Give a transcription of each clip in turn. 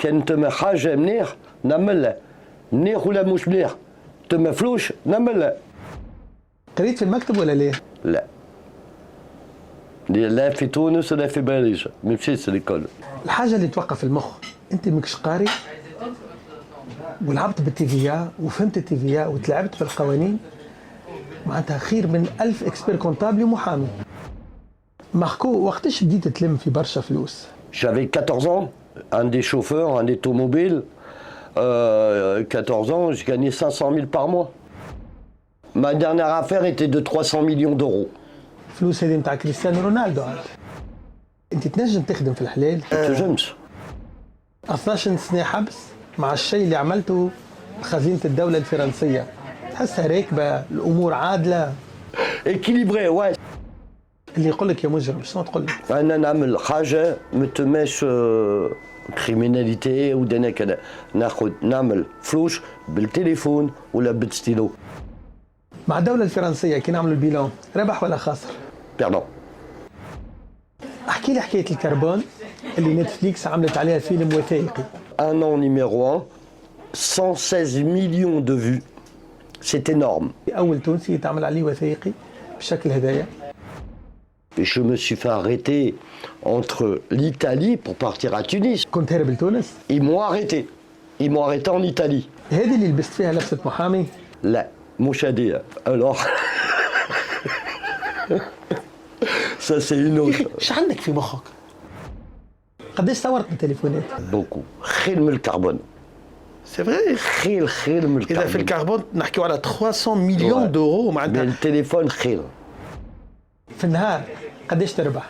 كان تم حاجة منيح نعملها منيح ولا مش منيح تم فلوس نعملها. قريت في المكتب ولا ليه؟ لا لا في تونس ولا في باريس ما مشيتش ليكول. الحاجة اللي توقف المخ، أنت ماكش قاري ولعبت بالتيفيا وفهمت التيفيا وتلعبت بالقوانين معناتها خير من 1000 اكسبير كونتابل ومحامي. ماركو وقتاش بديت تلم في برشا فلوس؟ J'avais 14 ans, un des chauffeurs, un des automobiles. 14 ans, je gagnais 500 000 par mois. Ma dernière affaire était de 300 millions d'euros. فلوس هذه نتاع كريستيانو رونالدو عاد. أنت تنجم تخدم في الحلال؟ تنجمش. 12 سنة حبس مع الشيء اللي عملته بخزينة الدولة الفرنسية. تحسها راكبة الأمور عادلة؟ Équilibré, ouais. اللي يقول لك يا مجرم شنو تقول له؟ أنا نعمل حاجة ما تماش كريميناليتي ودنا كذا، نعمل فلوس بالتليفون ولا بالستيلو. مع الدولة الفرنسية كي نعملوا البيلون ربح ولا خسر؟ Pardon. احكي لي حكاية الكربون اللي نتفليكس عملت عليها فيلم وثائقي. Un an numéro 1, 116 millions de vues. C'est énorme. أول تونسي تعمل عليه وثائقي بالشكل هدايا. Et je me suis fait arrêter entre l'Italie pour partir à Tunis. كنت هارب لتونس؟ Ils m'ont arrêté. Ils m'ont arrêté en Italie. هذه اللي لبست فيها لبسة محامي؟ لا مش هدية. Alors ça c'est une autre. ايش عندك في مخك؟ قديش صورت بالتليفونات؟ Beaucoup. خير من الكربون. سي فري. خير من الكربون. إذا في الكربون نحكيو على 300 مليون دورو معناتها. التليفون خير. في النهار قديش تربح؟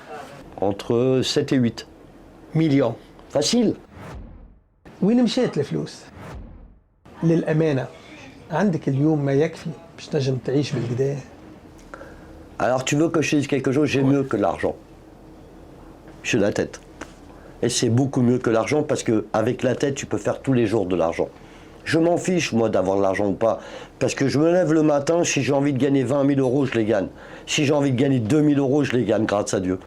Entre 7 et 8. مليون. Facile. وين مشات الفلوس؟ للأمانة عندك اليوم ما يكفي باش تنجم تعيش بالكدا؟ Alors tu veux que je te dise quelque chose, j'ai mieux que l'argent. J'ai la tête. Et c'est beaucoup mieux que l'argent parce qu'avec la tête, tu peux faire tous les jours de l'argent. Je m'en fiche, moi, d'avoir de l'argent ou pas. Parce que je me lève le matin, si j'ai envie de gagner 20 000 euros, je les gagne. Si j'ai envie de gagner 2 000 euros, je les gagne, grâce à Dieu.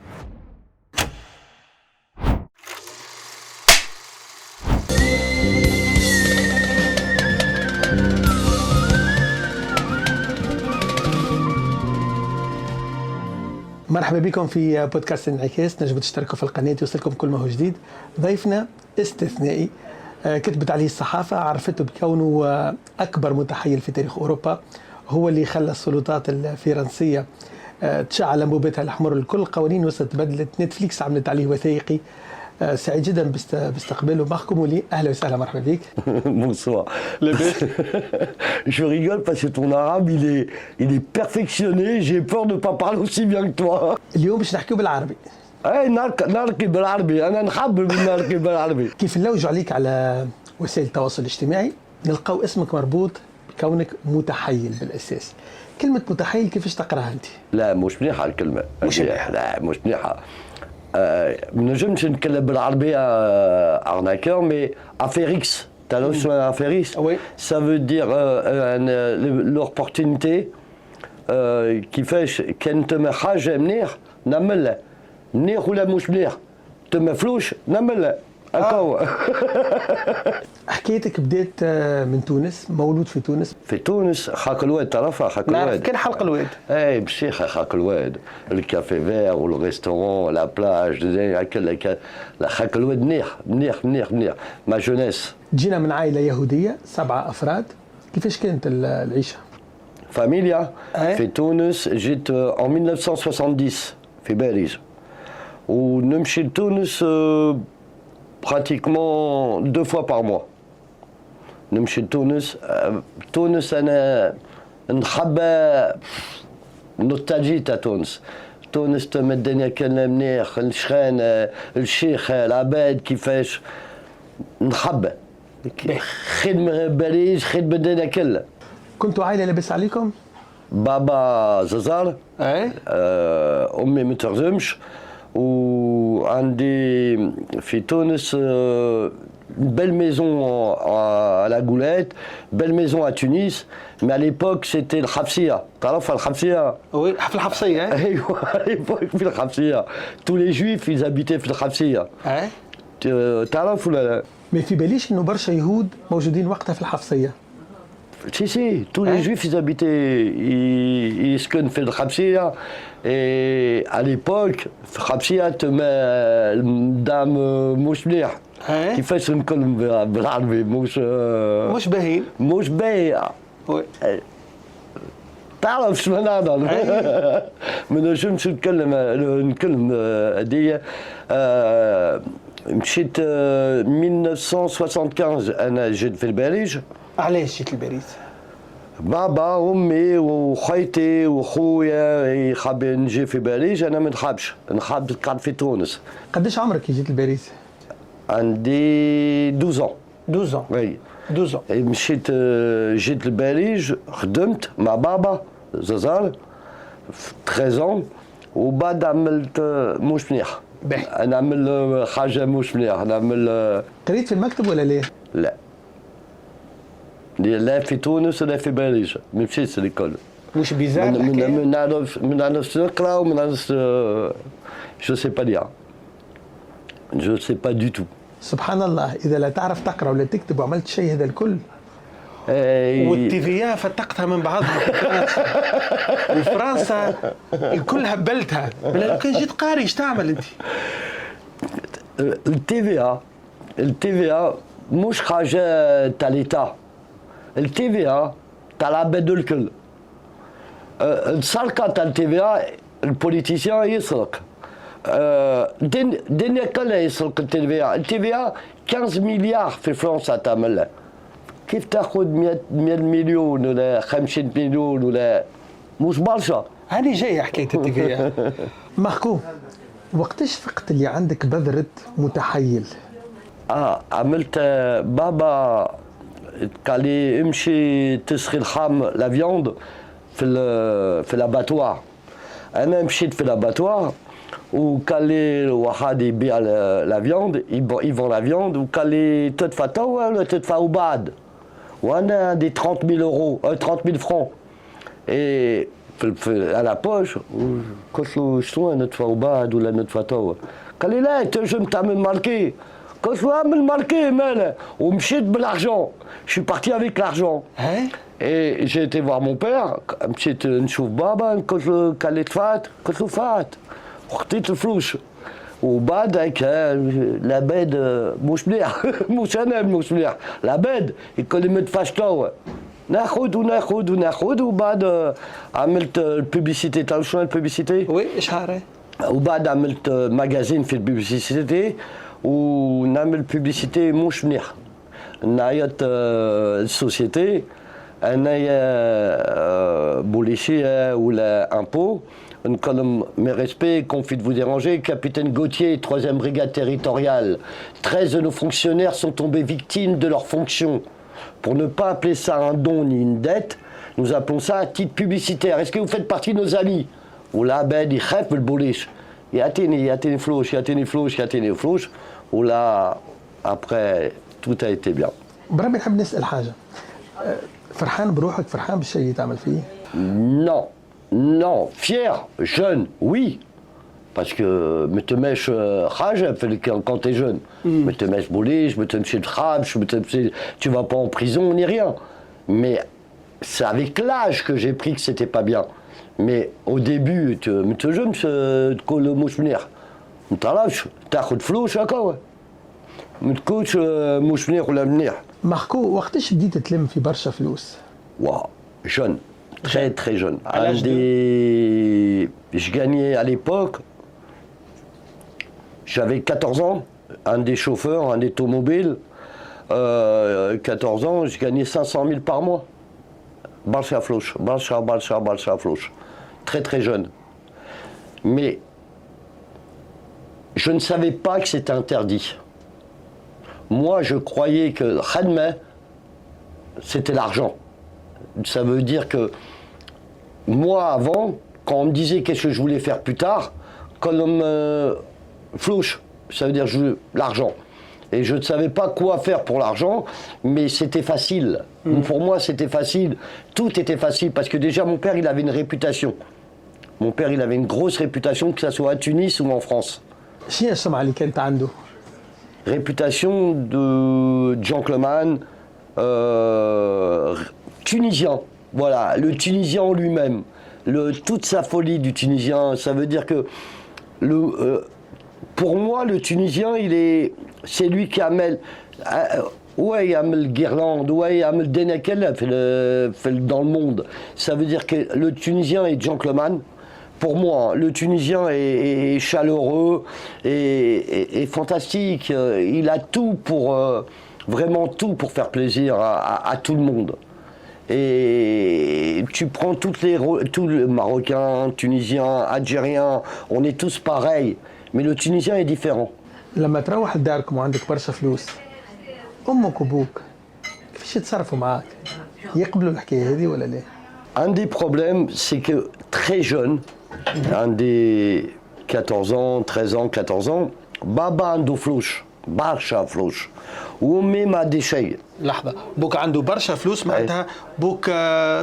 مرحبا بكم في بودكاست انعكاس. تنجموا تشتركوا في القناة يوصلكم كل ما هو جديد. ضيفنا استثنائي كتبت عليه الصحافة، عرفته بكونه أكبر متحيل في تاريخ أوروبا، هو اللي خلى السلطات الفرنسية تشعل أنبوبتها الأحمر. الكل القوانين وصلت بدلت. نتفليكس عملت عليه وثائقي. سعيد جدا باستقباله. محكم لي أهلا وسهلا، مرحبا بك. Bonsoir. Je rigole parce que ton arabe, il est perfectionné. J'ai peur de ne pas parler aussi bien que toi. اليوم باش نحكيو بالعربي. اي نركب بالعربي، انا نحب نركب بالعربي. كيف نلوجوا عليك على وسائل التواصل الاجتماعي نلقاو اسمك مربوط بكونك متحيل بالاساس. كلمة متحيل كيفاش تقراها انت؟ لا مش مليحة الكلمة. مش مليحة. لا مش مليحة. ما نجمش نتكلم بالعربية arnaqueur, mais affairix. T'as notion d'affairix? Oui. Ça veut dire l'opportunité كيفاش كان تم حاجة منيح نعملها. منيح ولا مش منيح تم فلوس نعملها. حكايتك بدات من تونس، مولود في تونس. في تونس خاك الواد، تعرفها خاك نعرف الواد؟ كان حلق الواد. اي بشيخة خاك الواد، الكافي فير والريستورون لا بلاج لا خاك الواد منيح منيح منيح منيح. ما جونيس. جينا من عائلة يهودية 7 أفراد. كيفاش كانت العيشة؟ فاميليا في تونس. جيت en 1970 في باريس ونمشي لتونس pratiquement 2 fois par mois. نمشي لتونس. تونس أنا نحب نوستالجي تاع تونس. تونس تم الدنيا كان منيح، الشخان الشيخ العباد كيفاش نحب. خدمة باريس خدمة الدنيا كلها. كنتوا عائلة لاباس عليكم؟ بابا زازار. أمي ما تخدمش. وعندي في تونس belle maison à la Goulette, belle maison à Tunis, mais à l'époque c'était le Khafsia. تعرف الخفسية؟ Oui, في الحفصية. أيوة à l'époque في الخفسية. Tous les juifs ils habitaient في الخفسية. تعرف ولا لا؟ ما في باليش انه برشا يهود موجودين وقتها في الحفصيه. Si, tous les juifs, ils habitaient, ils se connaissent في الخبسية. Et à l'époque, في الخبسية تما دام مش مليح. كيفاش نتكلم بالعربي مش باهين. مش باهي. تعرف شنو نهضر؟ ما نجمش نتكلم هدية. مشيت 1975 انا جيت في الباريج. علاش جيت لباريس؟ بابا امي وخيتي وخويا حابين نجي في باريس، انا ما نحبش، نحب نقعد في تونس. قداش عمرك كي جيت لباريس؟ عندي 12 12 وي 12 مشيت جيت لباريس، خدمت مع بابا زازال 13 وبعد عملت مش مليح. نعمل حاجه مش مليح، نعمل. قريت في المكتب ولا ليه؟ لا لا في تونس ولا في باريس، ما مشيتش ليكول. مش بيزار ما نعرفش نقرا وما نعرفش جو سي با لير، جو سي با دو تو. سبحان الله، اذا لا تعرف تقرا ولا تكتب وعملت شيء هذا الكل. والتيفيا فتقتها من بعضها وفرنسا الكل هبلتها. لو كان جيت قاري ايش تعمل انت؟ التيفيا مش حاجه تاع ليتا، التيفيا تاع العباد الكل. السرقه تاع التيفيا البوليتيسيان يسرق، الدنيا كلها يسرق التيفيا. التيفيا 15 مليار في فرنسا تعملها، كيف تاخذ 100 مليون ولا 50 مليون ولا مش برشا. هذه جايه حكايه التيفيا. ماركو، وقتاش فقت اللي عندك بذره متحيل؟ عملت بابا قال لي امشي تسخي الخام لا فيوند في الاباتوار. انا مشيت في الاباتوار وقال لي واحد يبيع لا فيوند، يفون لا فيوند، وقال لي تدفع توا ولا تدفع وبعد؟ وانا عندي 30,000 يورو 30,000 فرون اي في على بوش. قلت له شنو ندفع وبعد ولا ندفع توا؟ قال لي لا تنجم تعمل ماركي. قلت له اعمل ماركي ماله، ومشيت بالارجون. Je suis parti avec l'argent. Et j'ai été voir mon père، مشيت نشوف بابا، قلت له قال لي دفعت؟ قلت له دفعت وخطيت الفلوس. وبعد هيك العباد مش مليح مش انا مش مليح، العباد يقول لي ما تدفعش توا، ناخذ وبعد عملت البوبليسيتي. تعرف شنو البوبليسيتي؟ وي اشهار. وبعد عملت ماجازين في البوبليسيتي ونعمل بوبليسيتي مش مليح. نعيط السوسيتي انايا بوليسيه ولا امبو، نكلم mes respects, confie de vous déranger, capitaine Gauthier, 3e brigade territoriale. 13 de nos fonctionnaires sont tombés victimes de leurs fonctions. Pour ne pas appeler ça un don ni une dette, nous appelons ça un titre publicitaire. Est-ce que vous faites partie de nos amis? ولا عباد يخاف من البوليس، يعطيني فلوس ولا après tout a été bien. برامي نحب نسأل حاجة، فرحان بروحك، فرحان بالشيء اللي تعمل فيه؟ Non, fier, jeune, oui. Parce que me te mèches rage quand t'es jeune. Me te mèches bouliche, me te mèches rage, tu vas pas en prison ni rien. Mais c'est avec l'âge que j'ai pris que c'était pas bien. Mais au début, me te jeune, تقول مش منيح. ما تعرفش تاخذ فلوس هكا. ما تقولش مش منيح ولا منيح. ماركو، وقتاش بديت تلم في برشا فلوس؟ واو، jeune. Très jeune. Je gagnais à l'époque, j'avais 14 ans, un des chauffeurs, un automobile, 14 ans, je gagnais 500 000 par mois. Balcha Floche. Très jeune. Mais je ne savais pas que c'était interdit. Moi, je croyais que Khadma, c'était l'argent. Ça veut dire que moi, avant, quand on me disait qu'est-ce que je voulais faire plus tard, comme flouche, ça veut dire l'argent. Et je ne savais pas quoi faire pour l'argent, mais c'était facile. Pour moi, c'était facile. Tout était facile, parce que déjà, mon père, il avait une réputation. Mon père, il avait une grosse réputation, que ce soit à Tunis ou en France. شنو السمعة اللي كانت عنده؟ réputation de gentleman tunisien. Voilà, le Tunisien en lui-même. Toute sa folie du Tunisien, ça veut dire que pour moi, le Tunisien, c'est lui qui amène. Ouais, il amène guirlande, ouais, il amène Denekel dans le monde. Ça veut dire que le Tunisien est gentleman. Pour moi, le Tunisien est chaleureux et fantastique. Il a tout vraiment tout pour faire plaisir à tout le monde. Et tu prends tous les Marocains, Tunisiens, Algériens, on est tous pareils. Mais le Tunisien est différent. لما تروح لداركم وعندك برشا فلوس امك وابوك كيفاش يتصرفوا معاك؟ يقبلوا الحكايه هذه ولا لا؟ Un des problèmes, c'est que très jeune, un des 14 ans, 13 ans, 14 ans, Baba عنده فلوس برشا فلوس وأمي ما عندي شيء. لحظه بوك عنده برشا فلوس معناتها بوك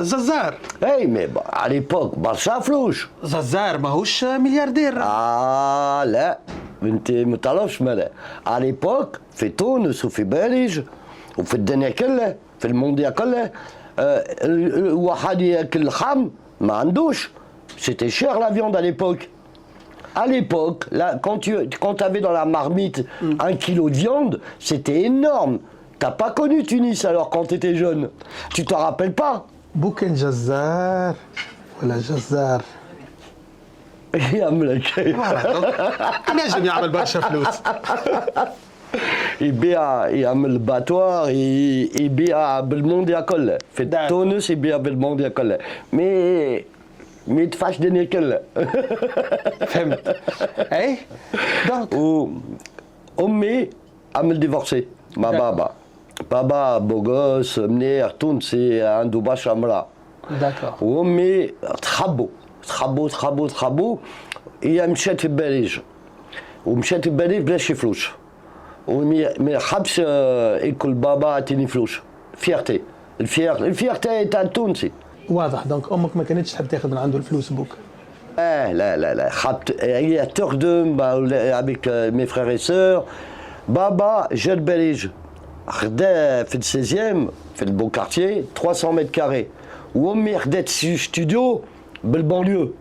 ززار. اي مي على ليبوك برشا فلوس. ززار ماهوش ملياردير. لا انت ما تعرفش مالا. على ليبوك في تونس وفي باريس وفي الدنيا كلها في المونديا كلها واحد ياكل لحم ما عندوش. C'était cher la viande à l'époque. À l'époque, là, quand tu avais dans la marmite 1 kilo de viande, c'était énorme. T'as pas connu Tunis alors quand tu étais jeune. Tu t'en rappelles pas? بوكن جزار ولا جزار؟ يعمل هكا. ينجم يعمل برشا فلوس. يعمل الباتوار يبيع بالمونديا كله. في تونس يبيع بالمونديا كله. ما يدفعش الدنيا كلها. فهمت. اي دونك امي عمل ديفورسي مع بابا. بابا بوغوس منير تونسي عنده برشا مرا. داكور. وامي تخبوا هي مشات في باريس ومشات في باريس بلا شي فلوس وما حبش ياكل بابا عطيني فلوس. فيرتي الفيرتي تاع التونسي. واضح. دونك امك ما كانتش تحب تاخذ من عنده الفلوس بوك. لا il y a tort de avec mes frères et sœurs. بابا جا لباريس خدا في السيزيام في البون كارتيer 300 متر كاري وامي خدات ستوديو بالبانليو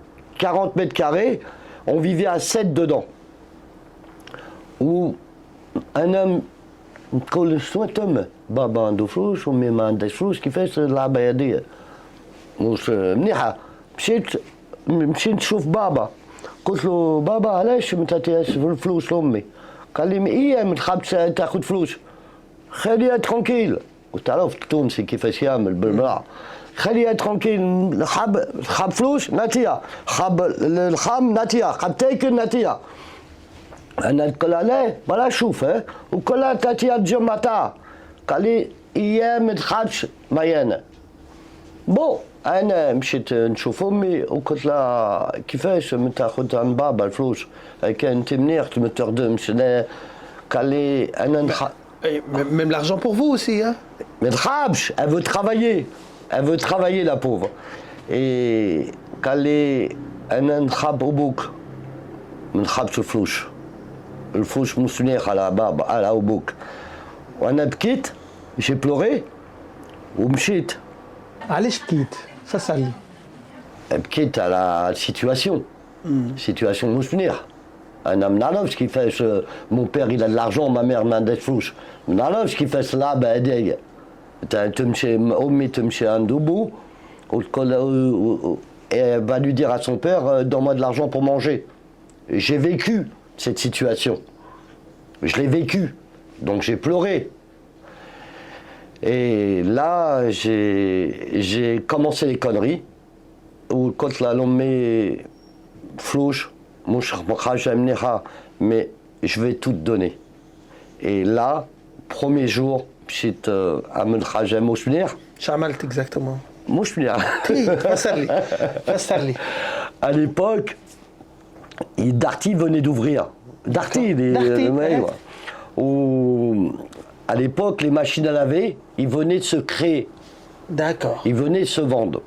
40 متر كاري. On vivait à 7 dedans. وانا نقول شنو تم بابا عنده فلوس وامي ما عندهاش فلوس كيفاش اللعبه هذه مش منيحه. مشيت نشوف بابا قلت له بابا علاش ما تعطيهاش الفلوس لامي؟ قال لي ايه ما تخافش تاخذ فلوس خليها ترونكيل. وتعرف التونسي كيفاش يعمل بالمرأة. خليها ترونكيل. خاب فلوس نعطيها خاب الخام نعطيها خاب تاكل نعطيها. انا نقول لها لا بلا شوف وكلها تعطيها الجمعة. قال لي ايه ما تخافش ميانا. بون انا مشيت نشوف امي وقلت لها كيفاش ما تاخذ عن بابا الفلوس كان انت منيح ما تخدمش. قال لي انا Même l'argent pour vous aussi, hein? ما تخافش. elle veut travailler la pauvre. et قال لي انا نخاف ابوك ما نخافش الفلوس مش منيح على بابا على ابوك. وانا بكيت جي بلوري ومشيت. علاش بكيت؟ فسر لي. بكيت على السيتواسيون. سيتواسيون مش منيح. انا ما نعرفش كيفاش مون بير il a de l'argent ما مير ما عندهاش فلوس. ما نعرفش كيفاش اللعبه هذيا. تمشي امي تمشي عند ابو وتقول elle va lui dire à son père donne-moi de l'argent pour manger. J'ai vécu cette situation. Je l'ai vécu. Donc j'ai pleuré. Et là, j'ai commencé les conneries. وقلت لها لأمي فلوس مش حاجة منيحة mais je vais tout te donner. Et là, premier jour, مشيت عملت حاجة مش منيح. ايش عملت اكزاكتومون؟ مش منيح. فسر لي. À l'époque, Darty venait d'ouvrir. Darty, où à l'époque, les machines à laver, ils venaient de se créer. D'accord. Ils venaient de se vendre.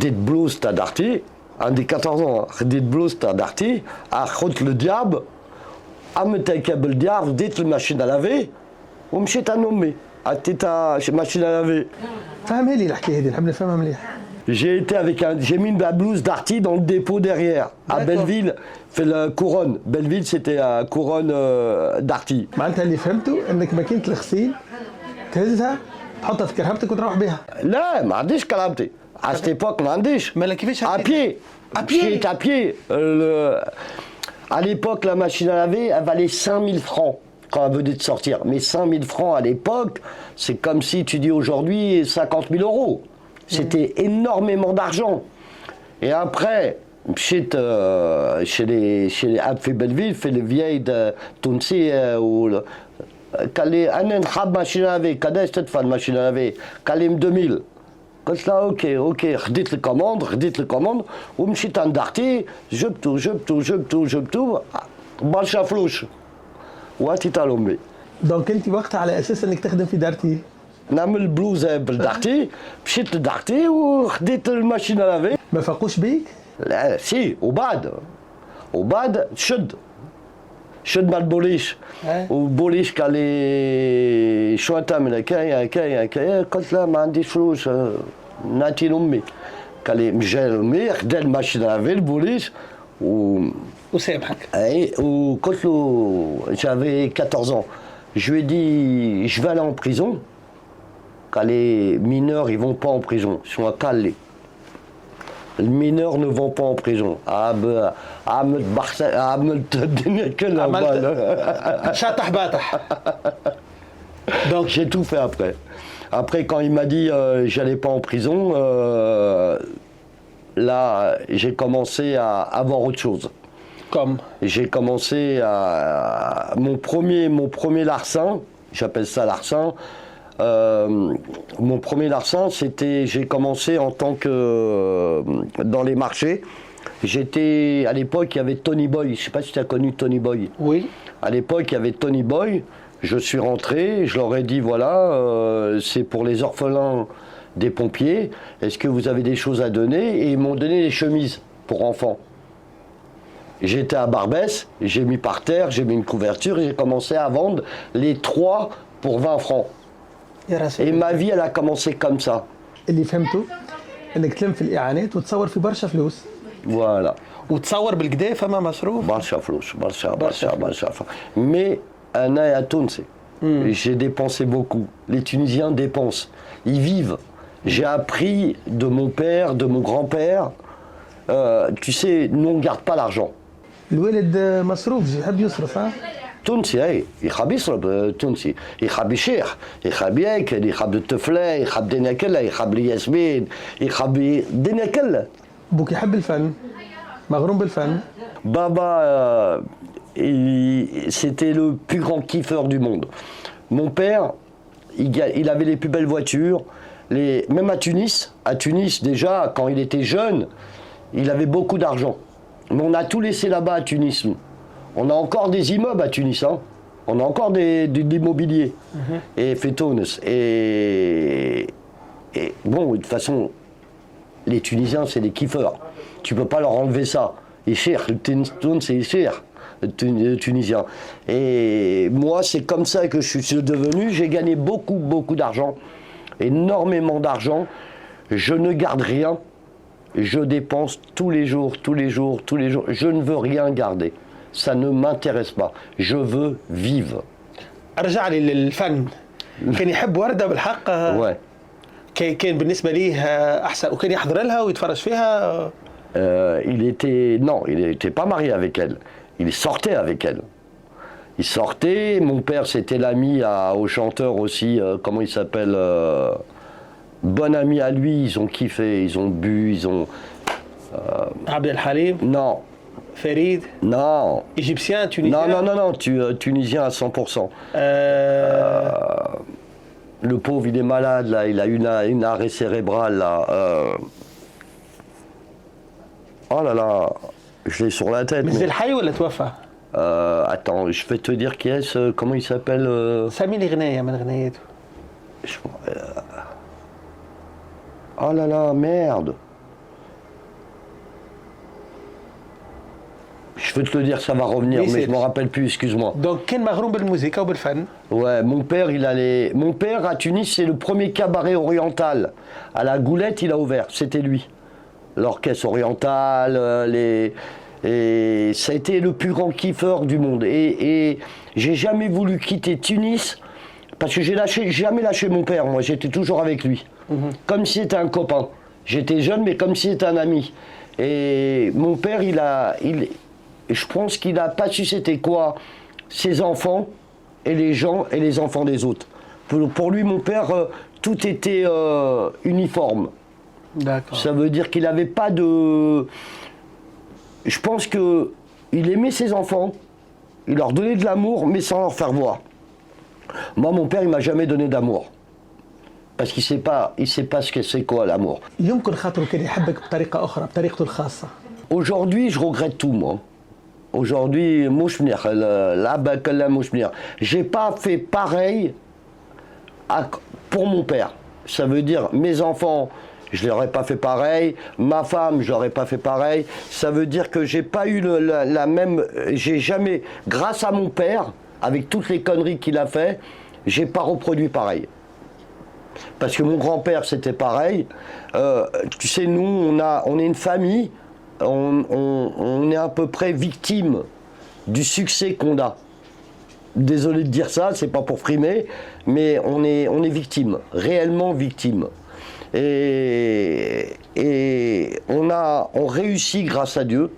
Des blouses à Darty, un des 14 ans, des blouses à Darty, à le diable, عملت بالديار بديت الماشين à laver ومشيت على امي عطيت ماشين à laver. فهمها لي الحكايه هذه نحب نفهمها مليح. J'ai mis ma blouse d'Arty dans le dépôt derrière, à D'accord. Belleville, fait la couronne. Belleville, c'était la couronne d'Arty. معناتها اللي فهمته انك ماكينه الغسيل تهزها تحطها في كرهبتك وتروح بها. Là, ما عنديش كرامتي. À cette époque, ما عنديش. مالا كيفاش À pied. À pied. J'étais à pied. À l'époque, la machine à laver, elle valait 5000 francs quand elle venait de sortir. Mais 5000 francs à l'époque, c'est comme si tu dis aujourd'hui 50 000 euros. C'était énormément d'argent. Et après, chez les fait Belleville, fait les vieilles de Tunsi ou Calais, machine à laver, Calais, cette fois machine à laver, Calais 2000. قلت لها اوكي خديت الكوموند ومشيت عند اختي جبتو برشا فلوس وعطيتها لامي. دونك انت وقتها على اساس انك تخدم في دارتي. نعمل بلوزه بدارتي مشيت لدارتي وخديت الماشين لافي. ما فاقوش بيك؟ لا سي وبعد شد مع البوليش والبوليش قال لي شو تعمل هكايا قلت له ما عنديش فلوس نعطي لامي قال لي مشى لامي خدا الماشين لافي البوليش وسامحك. اي وقلت له j'avais 14 ans je lui ai dit je vais aller en prison quand les mineurs ils vont pas en prison ils sont à Calais. Les mineurs ne vont pas en prison. Donc j'ai tout fait après. Après quand il m'a dit j'allais pas en prison, là j'ai commencé à avoir autre chose. Comme j'ai commencé à mon premier larcin, j'appelle ça larcin. Mon premier larcin, c'était, j'ai commencé en tant que dans les marchés. J'étais, à l'époque, il y avait Tony Boy. Je ne sais pas si tu as connu Tony Boy. Oui. À l'époque, il y avait Tony Boy. Je suis rentré, je leur ai dit voilà, c'est pour les orphelins des pompiers. Est-ce que vous avez des choses à donner? Et ils m'ont donné des chemises pour enfants. J'étais à Barbès, j'ai mis par terre, j'ai mis une couverture et j'ai commencé à vendre les 3 pour 20 francs. Et ma vie, elle a commencé comme ça. اللي فهمته انك تلم في الاعانات وتصور في برشا فلوس. Voilà. وتصور بالكدا فما مصروف. برشا فلوس برشا. Mais أنا يا تونسي. J'ai dépensé beaucoup. Les Tunisiens dépensent. Ils vivent. J'ai appris de mon père, de mon grand-père. Tu sais, nous on ne garde pas l'argent. الوالد مصروف يحب يصرف ها. تونسي اي يحب يصرف تونسي يحب يشيخ يحب ياكل يحب الطفله يحب الدنيا كلها يحب الياسمين يحب الدنيا كلها. بوك يحب الفن مغروم بالفن. Baba c'était le plus grand kiffeur du monde. Mon père il avait les plus belles voitures, même à Tunis déjà quand il était jeune il avait beaucoup d'argent. Mais on a tout laissé là-bas à Tunis nous. On a encore des immeubles à Tunis, hein. On a encore de l'immobilier. Et Fétounes. Et bon, de toute façon, les Tunisiens, c'est des kiffeurs. Tu peux pas leur enlever ça. Ils cherchent, le Tunis, c'est cher, le Tunisien. Et moi, c'est comme ça que je suis devenu. J'ai gagné beaucoup d'argent, énormément d'argent. Je ne garde rien. Je dépense tous les jours. Je ne veux rien garder. Ça ne m'intéresse pas. Je veux vivre. ارجع لي للفن. كان يحب وردة بالحق. Ouais. كان بالنسبة ليه أحسن وكان يحضر لها ويتفرج فيها. Il n'était pas marié avec elle. Il sortait avec elle. Il sortait. Mon père, c'était l'ami au chanteur aussi. Comment il s'appelle bon ami à lui. Ils ont kiffé. Ils ont bu. Ils ont. عبد الحليم. Non. Farid. Non. Égyptien, tunisien. Non. Tunisien à 100%. Le pauvre, il est malade là. Il a une arrêt cérébral là. Oh là là, je l'ai sur la tête. مازال حي ولا توفى؟ Attends, je vais te dire qui est-ce, comment il s'appelle سامي لي غناية من غناياته. Oh là là, merde. Je Je peux te le dire, ça va revenir, Oui, mais c'est- je m'en rappelle plus, excuse-moi. دونك كان مغروم بالموسيقى وبالفن. Ouais, mon père, mon père à Tunis, c'est le premier cabaret oriental. À la Goulette, il a ouvert, c'était lui. L'orchestre oriental, et ça a été le plus grand kiffeur du monde. Et j'ai jamais voulu quitter Tunis parce que j'ai jamais lâché mon père. Moi, j'étais toujours avec lui, comme si c'était un copain. J'étais jeune, mais comme si c'était un ami. Et mon père, je pense qu'il a pas su c'était quoi ses enfants et les gens et les enfants des autres. Pour lui, mon père, tout était uniforme. D'accord. Ça veut dire qu'il n'avait pas de... Je pense qu'il aimait ses enfants, il leur donnait de l'amour, mais sans leur faire voir. Moi, mon père, il m'a jamais donné d'amour. Parce qu'il sait pas ce que c'est quoi l'amour. يمكن خاطره كان يحبك بطريقة أخرى بطريقته الخاصة. Aujourd'hui, je regrette tout, moi. Aujourd'hui, mouchmnir, là-bas, mouchmnir. J'ai pas fait pareil pour mon père. Ça veut dire, mes enfants, je leur ai pas fait pareil. Ma femme, je leur ai pas fait pareil. Ça veut dire que j'ai pas eu la même... J'ai jamais, grâce à mon père, avec toutes les conneries qu'il a fait, j'ai pas reproduit pareil. Parce que mon grand-père, c'était pareil. Tu sais, nous, on est une famille, on est à peu près victime du succès qu'on a. Désolé de dire ça, c'est pas pour frimer, mais on est victime, réellement victime. Et on réussit grâce à Dieu.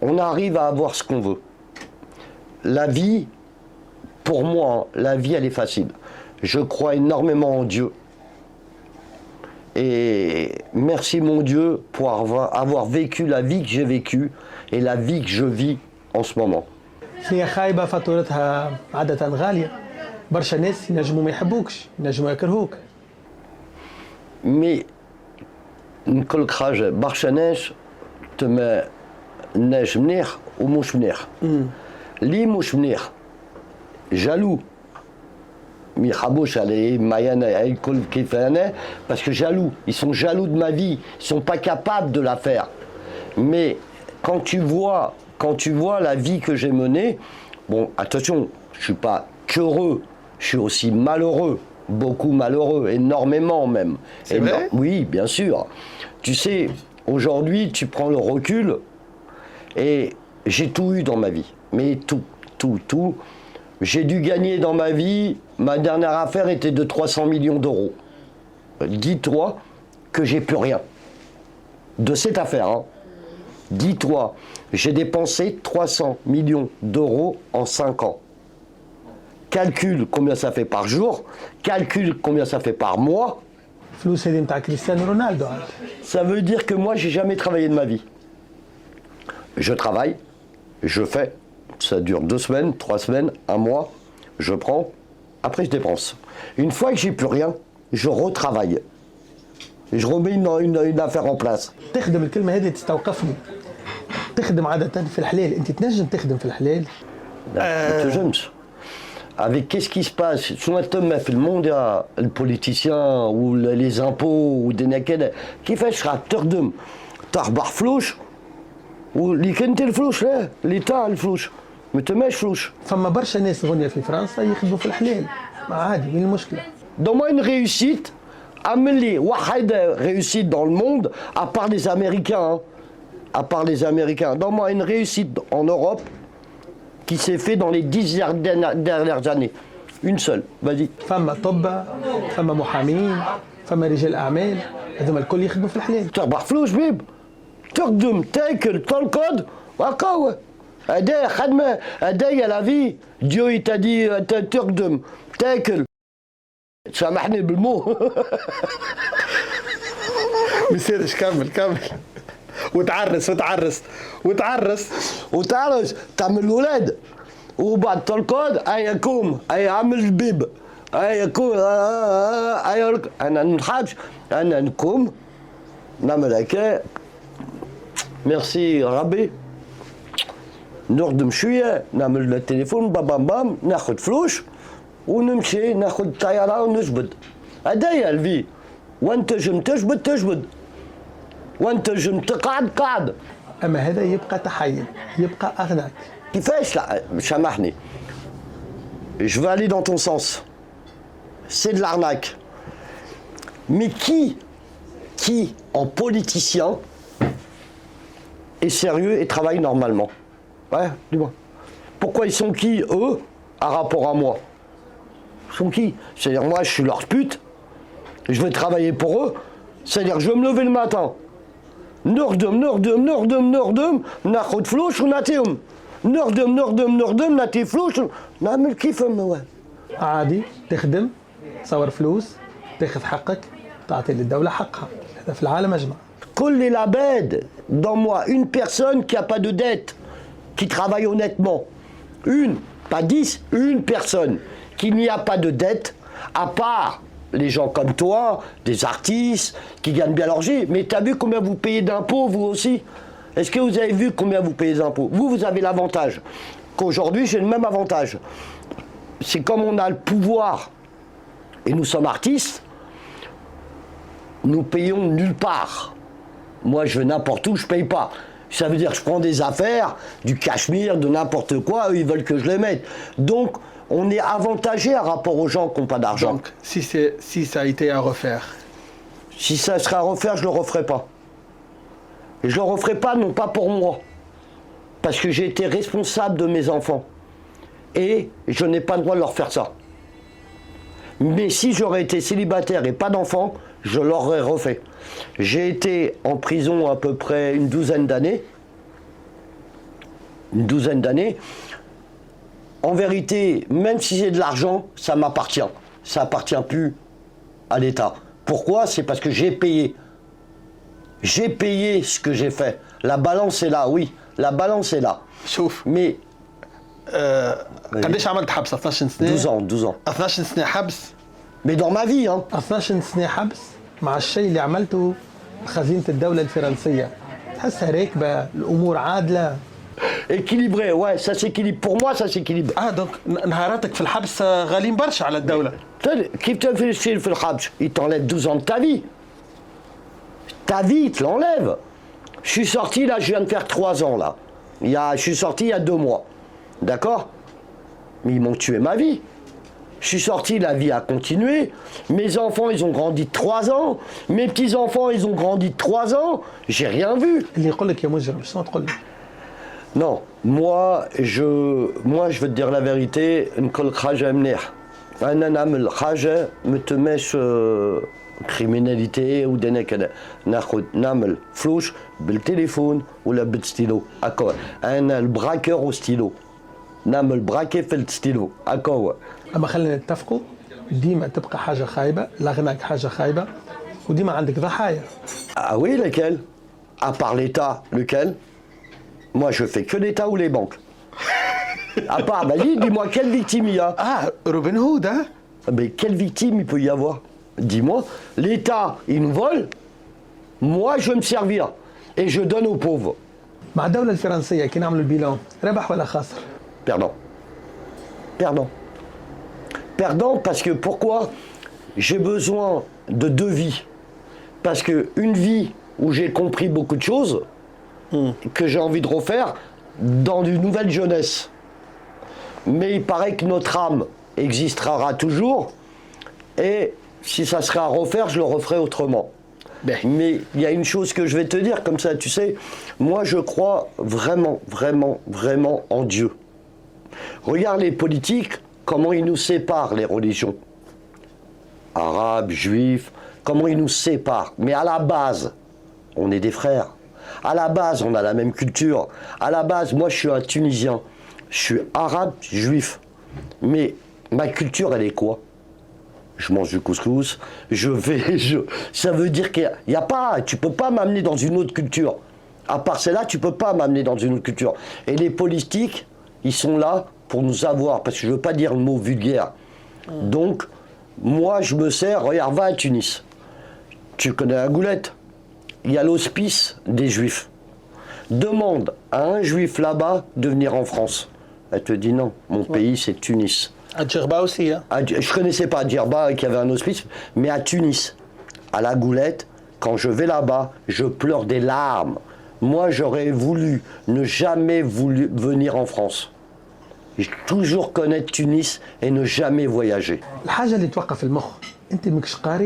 On arrive à avoir ce qu'on veut. La vie, pour moi, la vie, elle est facile. Je crois énormément en Dieu. Et merci mon Dieu pour avoir vécu la vie que j'ai vécue et la vie que je vis en ce moment. هي خايبة فاتورتها عادة غالية. برشا ناس ينجموا ما يحبوكش، ينجموا يكرهوك. Mais نقول لك حاجة برشا ناس تما ناس منيح ومش منيح. لي مش منيح جالو ما يحبوش علي معايا انا الكل كيف انا parce que jaloux, ils sont jaloux de ma vie, ils sont pas capables de la faire. Mais quand tu vois la vie que j'ai menée, bon attention, je suis pas qu'heureux, je suis aussi malheureux, beaucoup malheureux, énormément même. C'est vrai ? Oui, bien sûr. Tu sais, aujourd'hui, tu prends le recul et j'ai tout eu dans ma vie. Mais tout. J'ai dû gagner dans ma vie, ma dernière affaire était de 300 millions d'euros. Dis-toi que j'ai plus rien de cette affaire. Hein. Dis-toi, j'ai dépensé 300 millions d'euros en 5 ans. Calcule combien ça fait par jour, calcule combien ça fait par mois. فلوس هذه نتاع كريستيانو رونالدو. Ça veut dire que moi, j'ai jamais travaillé de ma vie. Je travaille, je fais, ça dure 2 semaines, 3 semaines, 1 mois, je prends, après je dépense. Une fois que j'ai plus rien, je retravaille. Je remets une affaire en place. تخدم الكلمة هذه تستوقفني. تخدم عادة في الحلال، أنت تنجم تخدم في الحلال. Avec qu'est-ce qui se passe في الموند البوليتيسيان ou les impôts ou des نكد كيفاش راح تخدم تربح فلوس واللي كنت الفلوس لا اللي تاع الفلوس ما تماش فلوس. فما برشا ناس غنية في فرنسا يخدموا في الحلال، عادي، وين المشكلة؟ Donne-moi une réussite, amène-les واحد réussite dans le monde à part les Américains, hein. À part les Américains. Donne-moi une réussite en Europe qui s'est fait dans les 10 dernières années. Une seule, vas-y. فما طب، فما محامين، فما رجال أعمال، هذوما الكل يخدموا في الحلال. تربح فلوس بيب، تخدم تاكل ترقد وقاوة. هذا خدمة، هذايا لا في. Dieu il t'a dit تخدم تاكل. سامحني بالمو. ما يصيرش، كمل. وتعرس تعمل الولاد وبعد ترقد هيا كوم هيا عمل البيب هيا كوم هيا انا نحبش انا نكوم نعمل هكا ميرسي ربي نخدم شويه نعمل التليفون بام ناخذ فلوس ونمشي ناخذ الطياره ونجبد هدايا الفي وانتجم تجبد وانتجم تقعد. اما هذا يبقى تحيل، يبقى اغناك. كيفاش لا سامحني. Je veux aller dans ton sens. C'est de l'arnaque. Mais qui en politicien est sérieux et travaille normalement? Ouais, dis-moi. Pourquoi ils sont qui, eux, par rapport à moi? Ils sont qui? C'est-à-dire, moi, je suis leur pute, je vais travailler pour eux, c'est-à-dire, je vais me lever le matin. Nordum, nachot floch ou nateum. Nordum, nate floch, namel kifem, ouais. عادي تخدم، تصور فلوس، تاخذ حقك، تعطي للدولة حقها. هذا في العالم أجمع. Colle la bête dans moi, une personne qui n'a pas de dette, qui travaille honnêtement. Une, pas 10, une personne qui n'y a pas de dette, à part les gens comme toi, des artistes qui gagnent bien leur vie. Mais tu as vu combien vous payez d'impôts, vous aussi? Est-ce que vous avez vu combien vous payez d'impôts? Vous avez l'avantage qu'aujourd'hui, j'ai le même avantage. C'est comme on a le pouvoir, et nous sommes artistes, nous payons nulle part. Moi, je vais n'importe où, je paye pas. Ça veut dire que je prends des affaires, du cachemire, de n'importe quoi, eux, ils veulent que je les mette. Donc, on est avantagé par rapport aux gens qui n'ont pas d'argent. Donc, si ça a été à refaire. Si ça serait à refaire, je ne le referai pas. Et je ne le referai pas, non pas pour moi. Parce que j'ai été responsable de mes enfants. Et je n'ai pas le droit de leur faire ça. Mais si j'aurais été célibataire et pas d'enfants, je l'aurais refait. J'ai été en prison à peu près une douzaine d'années. En vérité, même si j'ai de l'argent, ça m'appartient. Ça appartient plus à l'État. Pourquoi? C'est parce que j'ai payé. J'ai payé ce que j'ai fait. La balance est là, oui. La balance est là. شوف Mais قديش عملت حبس؟ 12 سنة؟ 12 ans. 12 سنة حبس. Mais dans ma vie, hein. 12 سنة حبس مع الشيء اللي عملته خزينة الدولة الفرنسية. تحسها راكبة، الأمور عادلة. Équilibré, ouais, ça s'équilibre. Pour moi, ça s'équilibre. دونك نهاراتك في الحبس غاليين برشا على الدولة. Qui te fait le Khabj? Il t'enlève 12 ans de ta vie. Ta vie, il te l'enlève. Je suis sorti, là, je viens de faire 3 ans, là. Je suis sorti il y a 2 mois. D'accord? Mais ils m'ont tué ma vie. Je suis sorti, la vie a continué. Mes enfants, ils ont grandi de 3 ans. Mes petits-enfants, ils ont grandi de 3 ans. J'ai rien vu. اللي يقول لك يا مجرم شنو تقول له؟ Non, moi, je veux te dire la vérité, نقول حاجة مليح. أنا نعمل حاجة ما تماش كريميناليتي ودنا كذا. نعمل فلوس بالتليفون ولا بالستيلو. هكا. أنا البراكور وستيلو. نعمل براكي في الستيلو. هكا. أما خلينا نتفقوا ديما تبقى حاجة خايبة، لغناك حاجة خايبة، وديما عندك ضحايا. Ah oui, lesquels? À part l'État, lequel? Moi, je fais que l'État ou les banques. À part, vas-y, dis-moi, quelle victime il y a? روبن هود ها؟ Mais quelle victime il peut y avoir? Dis-moi, l'État, il nous vole, moi, je vais me servir et je donne aux pauvres. مع الدولة الفرنسية كي نعملوا البيلان ربح ولا خاسر؟ Perdant. Perdant. Perdant parce que pourquoi? J'ai besoin de 2 vies. Parce qu'une vie où j'ai compris beaucoup de choses, que j'ai envie de refaire dans une nouvelle jeunesse. Mais il paraît que notre âme existera toujours, et si ça serait à refaire, je le referai autrement. Mais il y a une chose que je vais te dire, comme ça, tu sais, moi je crois vraiment, vraiment, vraiment en Dieu. Regarde les politiques, comment ils nous séparent, les religions. Arabes, juifs, comment ils nous séparent. Mais à la base, on est des frères. À la base, on a la même culture. À la base, moi, je suis un Tunisien. Je suis arabe, juif. Mais ma culture, elle est quoi? Je mange du couscous, ça veut dire qu'il n'y a pas, tu peux pas m'amener dans une autre culture. À part celle-là, tu peux pas m'amener dans une autre culture. Et les politiques, ils sont là pour nous avoir, parce que je veux pas dire le mot vulgaire. Donc, moi, je me sers, regarde, va à Tunis. Tu connais la Goulette? Il y a l'hospice des Juifs. Demande à un Juif là-bas de venir en France. Elle te dit non, mon pays c'est Tunis. À Djerba aussi, hein? Je connaissais pas Djerba qui avait un hospice, mais à Tunis, à la Goulette, quand je vais là-bas, je pleure des larmes. Moi, j'aurais voulu ne jamais voulu venir en France. Toujours connaître Tunis et ne jamais voyager. الحاجه اللي توقف المخ انت ماكش قاري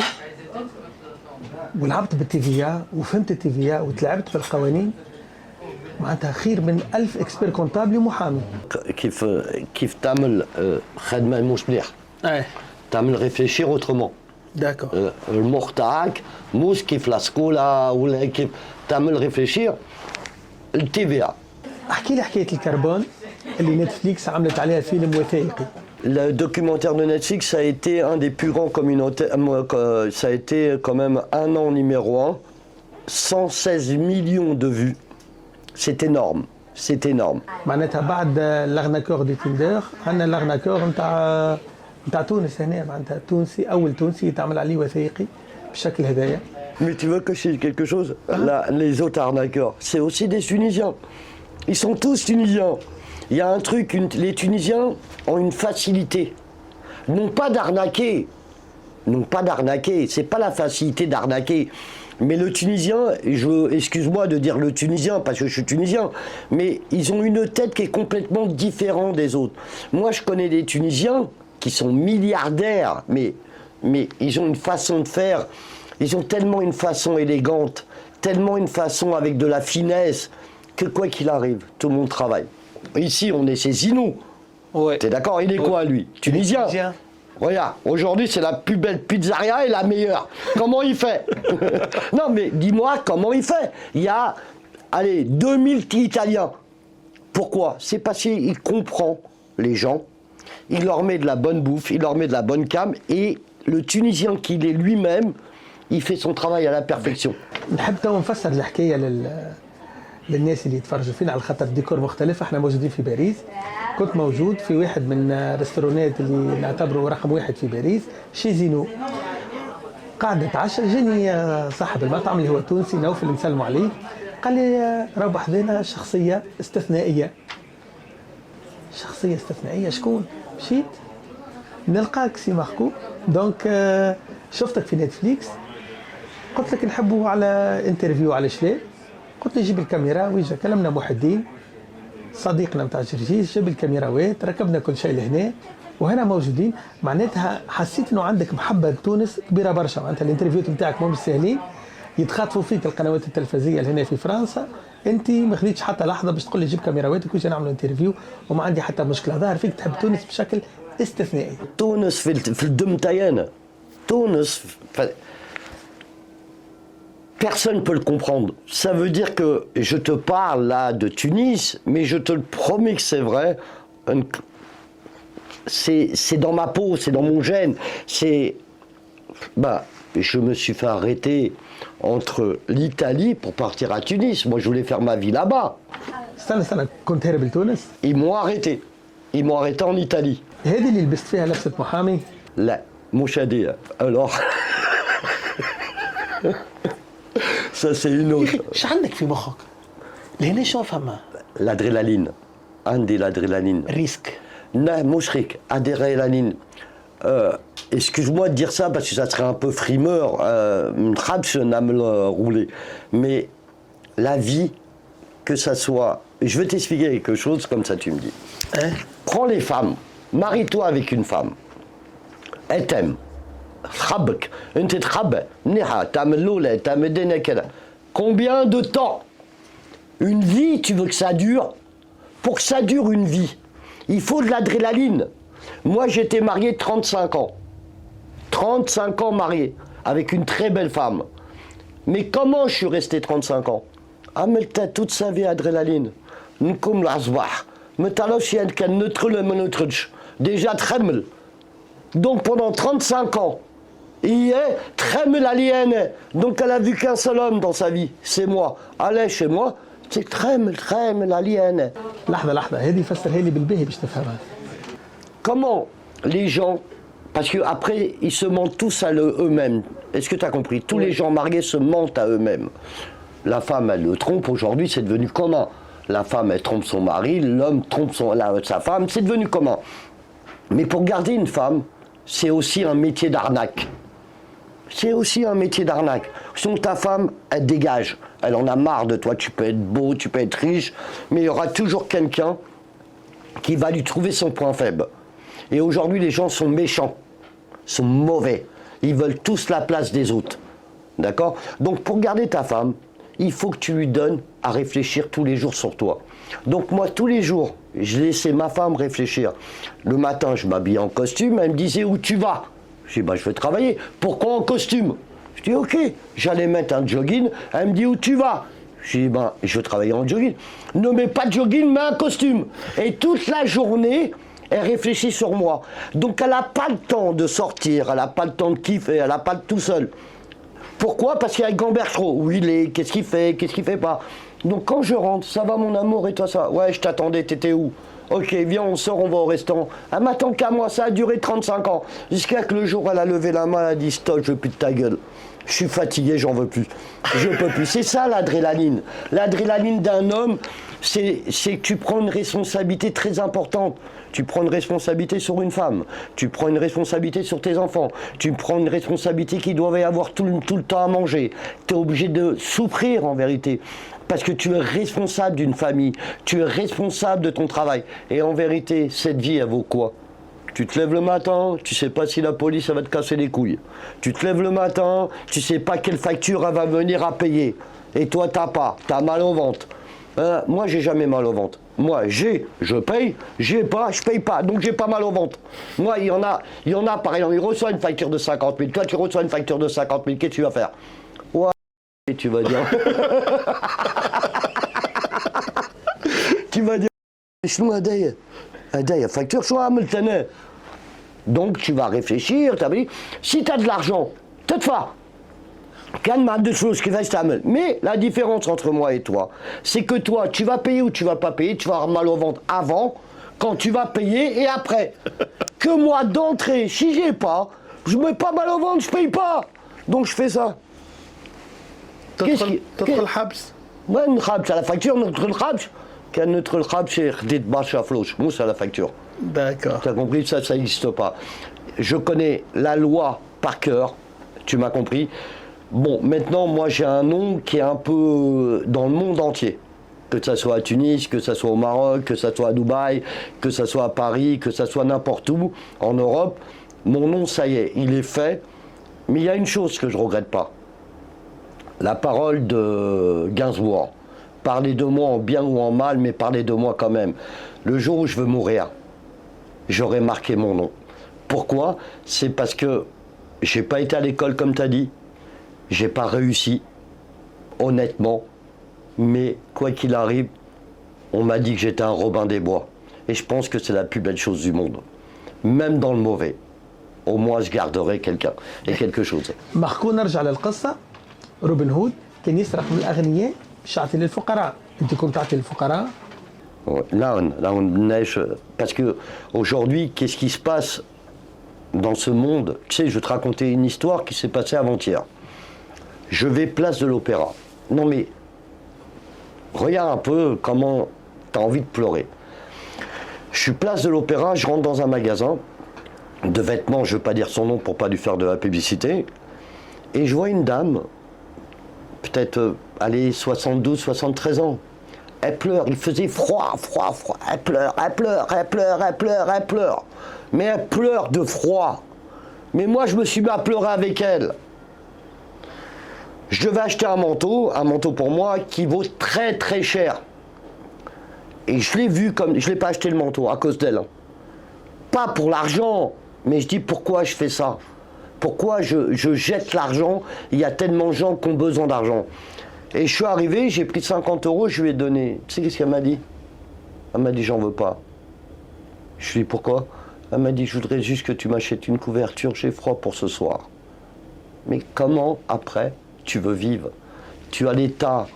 ولعبت بالتيفيا وفهمت التيفيا وتلعبت في القوانين معناتها خير من 1000 اكسبير كونتابل ومحامي. كيف تعمل خدمة مش مليح. تعمل réfléchir autrement. داكور. المخ تاعك مش كيف لاسكولا ولا كيف تعمل réfléchir التيفيا. احكي لي حكايه الكربون اللي نتفليكس عملت عليها فيلم وثائقي. Le documentaire de Netflix, ça a été un des plus grands communautaires. Ça a été quand même un an numéro 1. 116 millions de vues. C'est énorme. C'est énorme. معناتها بعد لاغناكور دي تيندر عندنا لاغناكور نتاع تونس هنا معناتها تونسي اول تونسي يتعمل عليه وثائقي بالشكل هذايا. Mais tu veux que je dise quelque chose? Là, les autres arnaqueurs, c'est aussi des Tunisiens. Ils sont tous Tunisiens. Il y a un truc, les Tunisiens ont une facilité. Non pas d'arnaquer. Non pas d'arnaquer. C'est pas la facilité d'arnaquer. Mais le Tunisien, excuse-moi de dire le Tunisien parce que je suis Tunisien, mais ils ont une tête qui est complètement différente des autres. Moi, je connais des Tunisiens qui sont milliardaires, mais ils ont une façon de faire. Ils ont tellement une façon élégante, tellement une façon avec de la finesse, que quoi qu'il arrive, tout le monde travaille. Ici, on est chez Zinou. Ouais. T'es d'accord? Il est quoi, lui? Tunisien. Tunisien. Regarde, aujourd'hui, c'est la plus belle pizzeria et la meilleure. Comment il fait? Non, mais dis-moi, comment il fait? Il y a, allez, 2000 Italiens. Pourquoi? C'est parce qu'il comprend les gens, il leur met de la bonne bouffe, il leur met de la bonne cam, et le Tunisien qu'il est lui-même, il fait son travail à la perfection. نحب تو نفسر الحكايه للناس اللي يتفرجوا فينا على خاطر الديكور مختلف. احنا موجودين في باريس. كنت موجود في واحد من الريستورانات اللي نعتبره رقم واحد في باريس شي زينو. قاعد نتعشى جاني صاحب المطعم اللي هو تونسي نوفل اللي نسلموا عليه قال لي راهو بحذانا شخصيه استثنائيه. شخصيه استثنائيه شكون؟ مشيت نلقاك سي ماركو دونك شفتك في نتفليكس قلت لك نحبوا على انترفيو على شباب. قلت لي جيب الكاميرا ويجا كلمنا محدين صديقنا نتاع جرجيس جاب الكاميراوات ركبنا كل شيء لهنا وهنا موجودين. معناتها حسيت انه عندك محبه لتونس كبيره برشا. معناتها الانترفيوت نتاعك مو سهلين يتخاطفوا فيك القنوات التلفزيونيه هنا في فرنسا. انت ما خديتش حتى لحظه باش تقول لي جيب كاميراواتك ويجي نعملوا انترفيو وما عندي حتى مشكله. ظاهر فيك تحب تونس بشكل استثنائي. تونس في الدم تاعنا. تونس personne ne peut le comprendre. Ça veut dire que je te parle là de Tunis, mais je te le promets que c'est vrai. C'est dans ma peau, c'est dans mon gène. Je me suis fait arrêter entre l'Italie pour partir à Tunis. Moi, je voulais faire ma vie là-bas. استنى كنت هارب لتونس؟ Ils m'ont arrêté. Ils m'ont arrêté en Italie. هذه اللي لبست فيها لبسه محامي؟ لا مش هدية. Alors ça c'est une autre. ايش عندك في مخك؟ لهنا شو فما؟ L'adrénaline. عندي l'adrénaline. ريسك. Non, mouchrik, adrénaline. Excuse-moi de dire ça parce que ça serait un peu frimeur, rouler. Mais la vie, que ça soit. Je vais t'expliquer quelque chose comme ça, tu me dis. Hein? Prends les femmes, marie-toi avec une femme. Elle t'aime. Combien de temps? Une vie, tu veux que ça dure? Pour que ça dure une vie, il faut de l'adrénaline. Moi, j'étais marié 35 ans. 35 ans marié, avec une très belle femme. Mais comment je suis resté 35 ans? عملت toute sa vie adrénaline. نكم الصباح ما تعرفش كان ندخل ما ندخلش. Déjà تخمل. Donc pendant 35 ans, il est تخمل عليا. Donc elle a vu qu'un seul homme dans sa vie, c'est moi. Allez chez moi. C'est تخمل عليا أنا. لحظة هذه فسرها لي بالباهي باش تفهمها. Comment les gens, parce qu'après ils se mentent tous à eux-mêmes. Est-ce que tu as compris? Tous les gens mariés se mentent à eux-mêmes. La femme elle le trompe, aujourd'hui c'est devenu commun. La femme elle trompe son mari, l'homme trompe sa femme, c'est devenu commun. Mais pour garder une femme, c'est aussi un métier d'arnaque. C'est aussi un métier d'arnaque. Sinon ta femme, elle dégage. Elle en a marre de toi. Tu peux être beau, tu peux être riche, mais il y aura toujours quelqu'un qui va lui trouver son point faible. Et aujourd'hui, les gens sont méchants, sont mauvais. Ils veulent tous la place des autres. D'accord? Donc pour garder ta femme, il faut que tu lui donnes à réfléchir tous les jours sur toi. Donc moi, tous les jours, je laissais ma femme réfléchir. Le matin, je m'habillais en costume, elle me disait où tu vas? Je dis bah, je vais travailler. Pourquoi en costume? Je dis ok. J'allais mettre un jogging, elle me dit où tu vas? Je dis ben, je vais travailler en jogging. Ne mets pas de jogging, mets un costume. Et toute la journée, elle réfléchit sur moi. Donc elle n'a pas le temps de sortir, elle n'a pas le temps de kiffer, elle n'a pas de tout seul. Pourquoi? Parce qu'il y a Gambert trop. Où il est? Qu'est-ce qu'il fait? Qu'est-ce qu'il fait pas? Donc quand je rentre, ça va mon amour et toi ça? Ouais, je t'attendais, t'étais où? Ok, viens, on sort, on va au restaurant. Elle m'attend qu'à moi, ça a duré 35 ans. Jusqu'à que le jour, elle a levé la main, elle a dit stop, je veux plus de ta gueule. Je suis fatigué, j'en veux plus. Je peux plus. C'est ça l'adrénaline. L'adrénaline d'un homme, c'est que tu prends une responsabilité très importante. Tu prends une responsabilité sur une femme. Tu prends une responsabilité sur tes enfants. Tu prends une responsabilité qui doit y avoir tout le temps à manger. Tu es obligé de souffrir en vérité. Parce que tu es responsable d'une famille. Tu es responsable de ton travail. Et en vérité, cette vie, elle vaut quoi? Tu te lèves le matin, tu sais pas si la police elle va te casser les couilles. Tu te lèves le matin, tu sais pas quelle facture elle va venir à payer. Et toi t'as pas, t'as mal au ventre. Moi j'ai jamais mal au ventre. Moi je paye, j'ai pas, je paye pas, donc j'ai pas mal au ventre. Moi il y en a par exemple, il reçoit une facture de 50 000, toi tu reçois une facture de 50 000, qu'est-ce que tu vas faire? Ouais, et tu vas dire. Tu vas dire, facture soit donc tu vas réfléchir, si tu as de l'argent, toutefois, calme de choses qui restent à me. Mais la différence entre moi et toi, c'est que toi, tu vas payer ou tu vas pas payer, tu vas avoir mal au ventre avant, quand tu vas payer et après. Que moi d'entrée, si j'ai pas, je mets pas mal au ventre, je paye pas. Donc je fais ça. تدخل الحبس. Ouais, نخبش à la facture, notre الخبش. Quand notre الخبش c'est خديت برشا فلوس, مو à la facture. D'accord. Tu as compris, ça n'existe pas. Je connais la loi par cœur, tu m'as compris. Bon, maintenant, moi j'ai un nom qui est un peu dans le monde entier. Que ça soit à Tunis, que ça soit au Maroc, que ça soit à Dubaï, que ça soit à Paris, que ça soit n'importe où en Europe. Mon nom, ça y est, il est fait. Mais il y a une chose que je ne regrette pas. La parole de Gainsbourg. Parlez de moi en bien ou en mal, mais parlez de moi quand même. Le jour où je veux mourir, j'aurais marqué mon nom. Pourquoi? C'est parce que j'ai pas été à l'école comme tu as dit, j'ai pas réussi, honnêtement, mais quoi qu'il arrive, on m'a dit que j'étais un Robin des Bois. Et je pense que c'est la plus belle chose du monde, même dans le mauvais. Au moins je garderai quelqu'un et quelque chose. ماركو نرجع للقصة. روبن هود كان يسرق من الأغنياء باش يعطي للفقراء. أنت كنت تعطي للفقراء؟ Là, on neige. Parce que aujourd'hui, qu'est-ce qui se passe dans ce monde? Tu sais, je vais te raconter une histoire qui s'est passée avant-hier. Je vais place de l'Opéra. Non mais, regarde un peu comment tu as envie de pleurer. Je suis place de l'Opéra, je rentre dans un magasin de vêtements, je ne veux pas dire son nom pour pas lui faire de la publicité, et je vois une dame, peut-être, allez, 72, 73 ans. Elle pleure, il faisait froid. Elle pleure. Mais elle pleure de froid. Mais moi, je me suis mis à pleurer avec elle. Je devais acheter un manteau pour moi qui vaut très très cher. Et je l'ai vu comme, je l'ai pas acheté le manteau à cause d'elle. Pas pour l'argent, mais je dis pourquoi je fais ça? Pourquoi je jette l'argent? Il y a tellement de gens qui ont besoin d'argent. Et je suis arrivé, j'ai pris 50 €, je lui ai donné. Tu sais qu'est-ce qu'elle m'a dit? Elle m'a dit j'en veux pas. Je lui ai dit pourquoi? Elle m'a dit je voudrais juste que tu m'achètes une couverture, j'ai froid pour ce soir. Mais comment après tu veux vivre? Tu as l'état.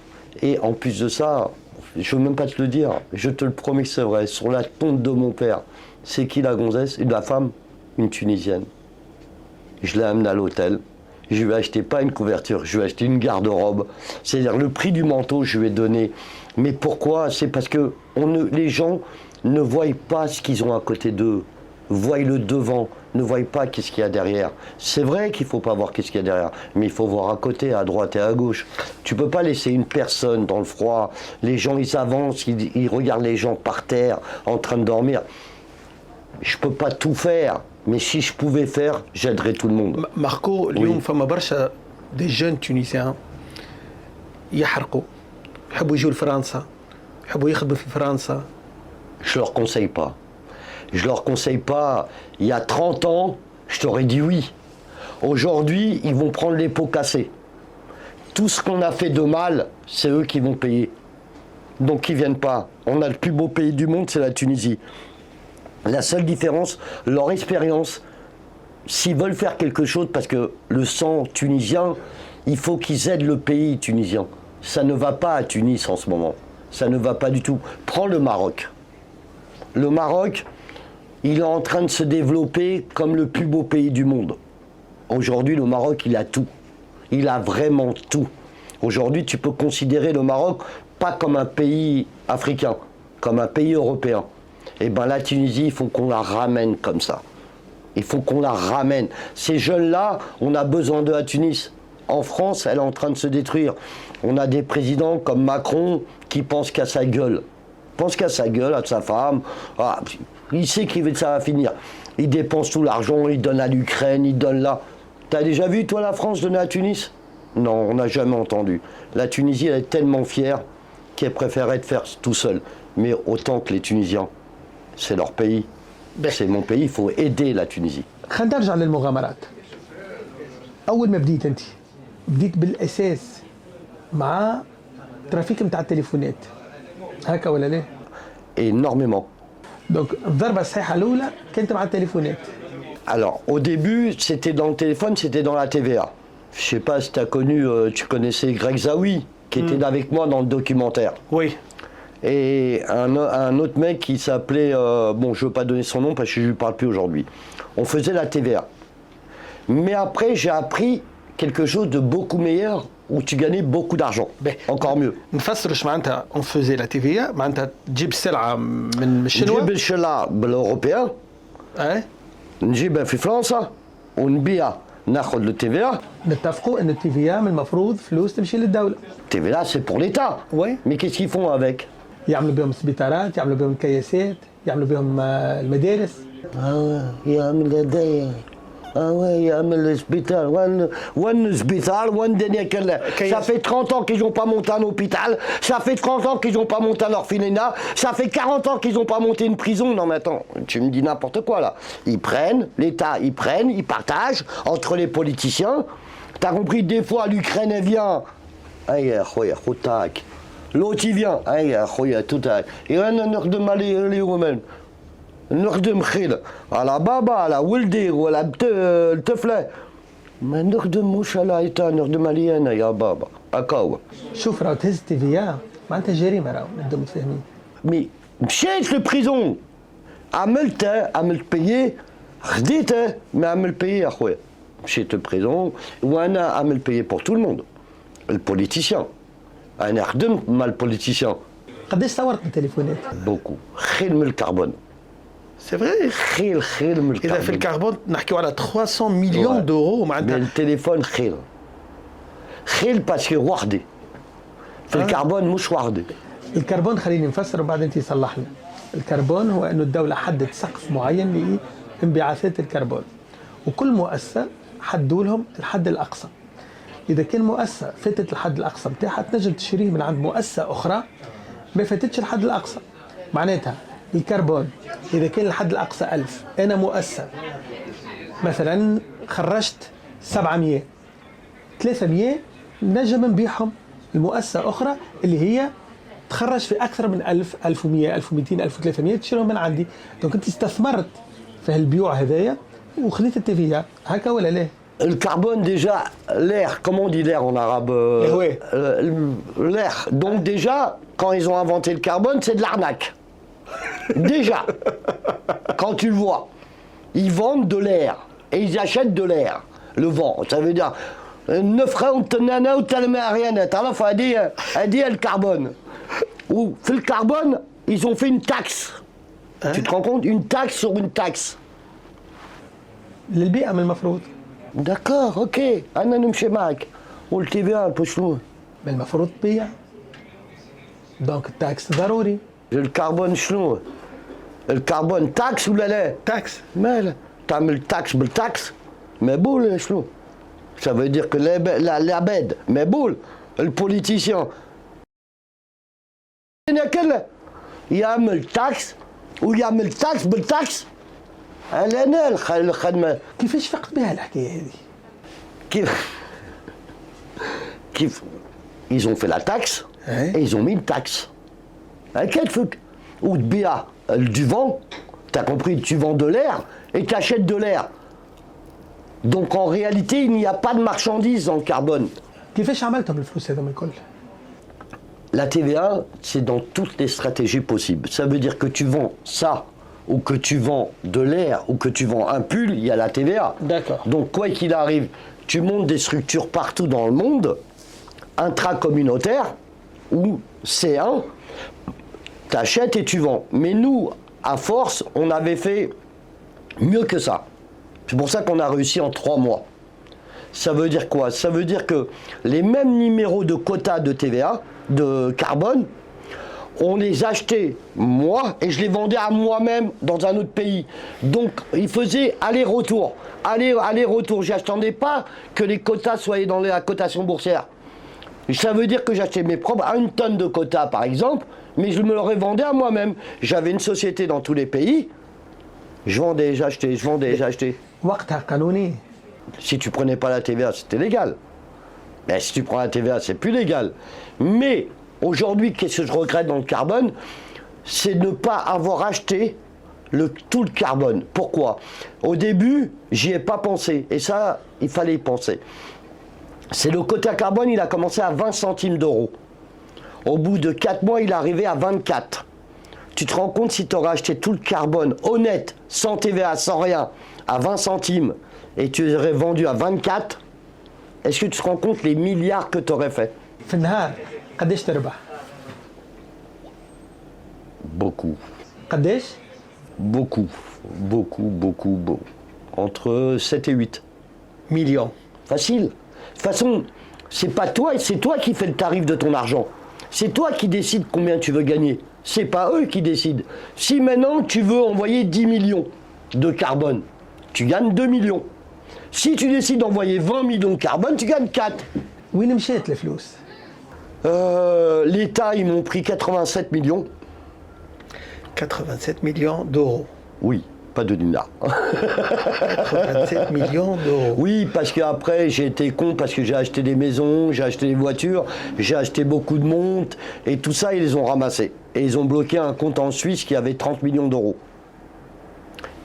Et en plus de ça, je ne veux même pas te le dire, je te le promets que c'est vrai, sur la tombe de mon père, c'est qui la gonzesse? Et la femme? Une Tunisienne. Je l'ai amenée à l'hôtel. Je lui ai acheté pas une couverture, je lui ai acheté une garde-robe. C'est-à-dire le prix du manteau, je lui ai donné. Mais pourquoi? C'est parce que les gens ne voient pas ce qu'ils ont à côté d'eux. voient le devant, ne voient pas qu'est-ce qu'il y a derrière. C'est vrai qu'il ne faut pas voir qu'est-ce qu'il y a derrière, mais il faut voir à côté, à droite et à gauche. Tu ne peux pas laisser une personne dans le froid. Les gens, ils avancent, ils regardent les gens par terre, en train de dormir. Je ne peux pas tout faire, mais si je pouvais faire, j'aiderais tout le monde. ماركو اليوم فما برشا دي جون تونيسيان يحرقوا يحبوا يجوا لفرنسا يحبوا يخدموا في فرنسا. Je leur conseille pas. Je leur conseille pas. Il y a 30 ans, je t'aurais dit oui. Aujourd'hui, ils vont prendre les pots cassés. Tout ce qu'on a fait de mal, c'est eux qui vont payer. Donc ils viennent pas. On a le plus beau pays du monde, c'est la Tunisie. La seule différence, leur expérience, s'ils veulent faire quelque chose, parce que le sang tunisien, il faut qu'ils aident le pays tunisien. Ça ne va pas à Tunis en ce moment. Ça ne va pas du tout. Prends le Maroc. Le Maroc, il est en train de se développer comme le plus beau pays du monde. Aujourd'hui, le Maroc, il a tout. Il a vraiment tout. Aujourd'hui, tu peux considérer le Maroc pas comme un pays africain, comme un pays européen. Et bien la Tunisie, il faut qu'on la ramène comme ça. Il faut qu'on la ramène. Ces jeunes-là, on a besoin d'eux à Tunis. En France, elle est en train de se détruire. On a des présidents comme Macron qui pensent qu'à sa gueule. Pense qu'à sa gueule, à sa femme. Ah, il sait que ça va finir. Il dépense tout l'argent, il donne à l'Ukraine, il donne là. T'as déjà vu, toi, la France donner à Tunis? Non, on n'a jamais entendu. La Tunisie, elle est tellement fière qu'elle préférait de faire tout seul. Mais autant que les Tunisiens, c'est leur pays. C'est mon pays, il faut aider la Tunisie. خلينا نرجع للمغامرات. أول ما بديت أنت بديت بالأساس مع ترافيك متاع التليفونات. هكا ولا لا؟ Énormément. دونك الضربة الصحيحة الأولى كانت مع التليفونات. Alors, au début, c'était dans le téléphone, c'était dans la TVA. Je sais pas si tu as connu, tu connaissais Greg Zawi, qui était avec moi dans le documentaire. Oui. Et un autre mec qui s'appelait, bon, je veux pas donner son nom parce que je lui parle plus aujourd'hui. On faisait la TVA. Mais après, j'ai appris quelque chose de beaucoup meilleur où tu gagnais beaucoup d'argent. Encore mieux. نفسر ايش معناتها on faisait la TVA معناتها تجيب سلعة من الشنوا. نجيب الشلا بالاوروبيان. ايه. نجيبها في فرنسا ونبيع ناخذ le TVA. نتفقوا ان التي في ام المفروض فلوس تمشي للدولة. TVA c'est pour l'État. Oui. Mais qu'est-ce qu'ils font avec? يعملوا بهم سبيطارات، يعملوا بهم كياسات، يعملوا بهم المدارس. يعمل هدايا. يعمل السبيطار وين السبيطار وين الدنيا كلها. Ça fait 30 ans qu'ils n'ont pas monté un hôpital, ça fait 30 ans qu'ils n'ont pas monté un orphelinat, ça fait 40 ans qu'ils n'ont pas monté une prison. Non mais attends, tu me dis n'importe quoi là. Ils prennent, l'État, ils partagent entre les politiciens. T'as compris, des fois l'Ukraine elle vient. L'autre il vient. Et on a de Mali les Roumains. نخدم خير على بابا على ولدي ولا الطفله ما نخدموش على ايتا نخدم علي انا يا بابا هكا. شوف راهو تهز تي في ا معناتها جريمه راهو نبداو متفاهمين. مي مشيت للبريزون عملت بيي خديته ما عمل بيي اخويا مشيت للبريزون وانا عمل بيي بور تو الموند البوليتيسيان انا خدمت مع البوليتيسيان. قداش صورت بالتليفونات؟ بوكو خير من الكربون. سي فري. خير من الكربون. اذا في الكربون نحكيو على 300 مليون دورو معناتها. التليفون خير باسكو وحدي في الكربون مش وحدي. الكربون خليني نفسر وبعدين انت تصلح لي. الكربون هو انه الدوله حددت سقف معين لانبعاثات الكربون وكل مؤسسه حدوا لهم الحد الاقصى. اذا كان مؤسسه فاتت الحد الاقصى بتاعها تنجم تشتريه من عند مؤسسه اخرى ما فاتتش الحد الاقصى. معناتها الكربون اذا كان الحد الاقصى 1000 انا مؤسسه مثلا خرجت 700 300 نجم نبيعهم لمؤسسه اخرى اللي هي تخرج في اكثر من 1000 1100 1200 1300 تشتريهم من عندي. دونك انت استثمرت في هالبيوع هذايا وخذيت التي هكا ولا لا؟ Le carbone déjà, l'air, comment on dit l'air en arabe l'air. Donc déjà, quand ils ont inventé le carbone, c'est de l'arnaque. Déjà, quand tu le vois, ils vendent de l'air et ils achètent de l'air. Le vent, ça veut dire 9 francs nana ou rien. تعرف هذه الكربون. Ou le carbone, ils ont fait une taxe. Tu te rends compte? Une taxe sur une taxe. للبيئة من المفروض. D'accord, ok. أنا نمشي معك. والتي في ان شنو؟ من المفروض تبيع. دونك التاكس ضروري. الكربون شنو؟ الكربون تاكس ولا لا؟ تاكس. ماله؟ تعمل تاكس بالتاكس؟ مقبول شنو؟ Ça veut dire que العباد مقبول البوليتيسيان يعمل تاكس ويعمل تاكس بالتاكس على انا الخدمه. كيفاش فقت بها الحكايه هذه؟ كيف ils ont fait la taxe et ils ont mis une taxe. Quel truc où تبيع du vent, t'as compris, tu vends de l'air et tu achètes de l'air. Donc en réalité, il n'y a pas de marchandises en carbone. كيفاش عملتهم الفلوس هذوما الكل؟ La TVA, c'est dans toutes les stratégies possibles. Ça veut dire que tu vends ça, ou que tu vends de l'air, ou que tu vends un pull, il y a la TVA. D'accord. Donc quoi qu'il arrive, tu montes des structures partout dans le monde, intracommunautaires, ou C1, tu achètes et tu vends. Mais nous, à force, on avait fait mieux que ça. C'est pour ça qu'on a réussi en 3 mois. Ça veut dire quoi? Ça veut dire que les mêmes numéros de quotas de TVA, de carbone, on les achetait moi et je les vendais à moi-même dans un autre pays. Donc il faisait aller-retour. Aller-retour. J'attendais pas que les quotas soient dans la cotation boursière. Ça veut dire que j'achetais mes propres, à 1 tonne de quotas par exemple, mais je me les revendais à moi-même. J'avais une société dans tous les pays. Je vendais, j'achetais, je vendais, j'achetais. وقتها قانوني. Si tu prenais pas la TVA, c'était légal. Mais si tu prends la TVA, c'est plus légal. Mais aujourd'hui, qu'est-ce que je regrette dans le carbone? C'est ne pas avoir acheté tout le carbone. Pourquoi? Au début, j'y ai pas pensé. Et ça, il fallait y penser. C'est le quota carbone, il a commencé à 20 centimes d'euros. Au bout de 4 mois, il est arrivé à 24. Tu te rends compte si tu aurais acheté tout le carbone honnête, sans TVA, sans rien, à 20 centimes, et tu aurais vendu à 24, est-ce que tu te rends compte les milliards que tu aurais fait? في النهار قداش تربح؟ Beaucoup. قداش؟ Beaucoup. Entre 7 et 8 millions. Facile. De toute façon, c'est pas toi, c'est toi qui fais le tarif de ton argent. C'est toi qui décides combien tu veux gagner. C'est pas eux qui décident. Si maintenant tu veux envoyer 10 millions de carbone, tu gagnes 2 millions. Si tu décides d'envoyer 20 millions de carbone, tu gagnes 4. وين مشات الفلوس؟ L'État, ils m'ont pris 87 millions. 87 millions d'euros. Oui, pas de dinars. 87 millions d'euros. Oui, parce qu'après, j'ai été con, parce que j'ai acheté des maisons, j'ai acheté des voitures, j'ai acheté beaucoup de montres, et tout ça, ils les ont ramassés. Et ils ont bloqué un compte en Suisse qui avait 30 millions d'euros.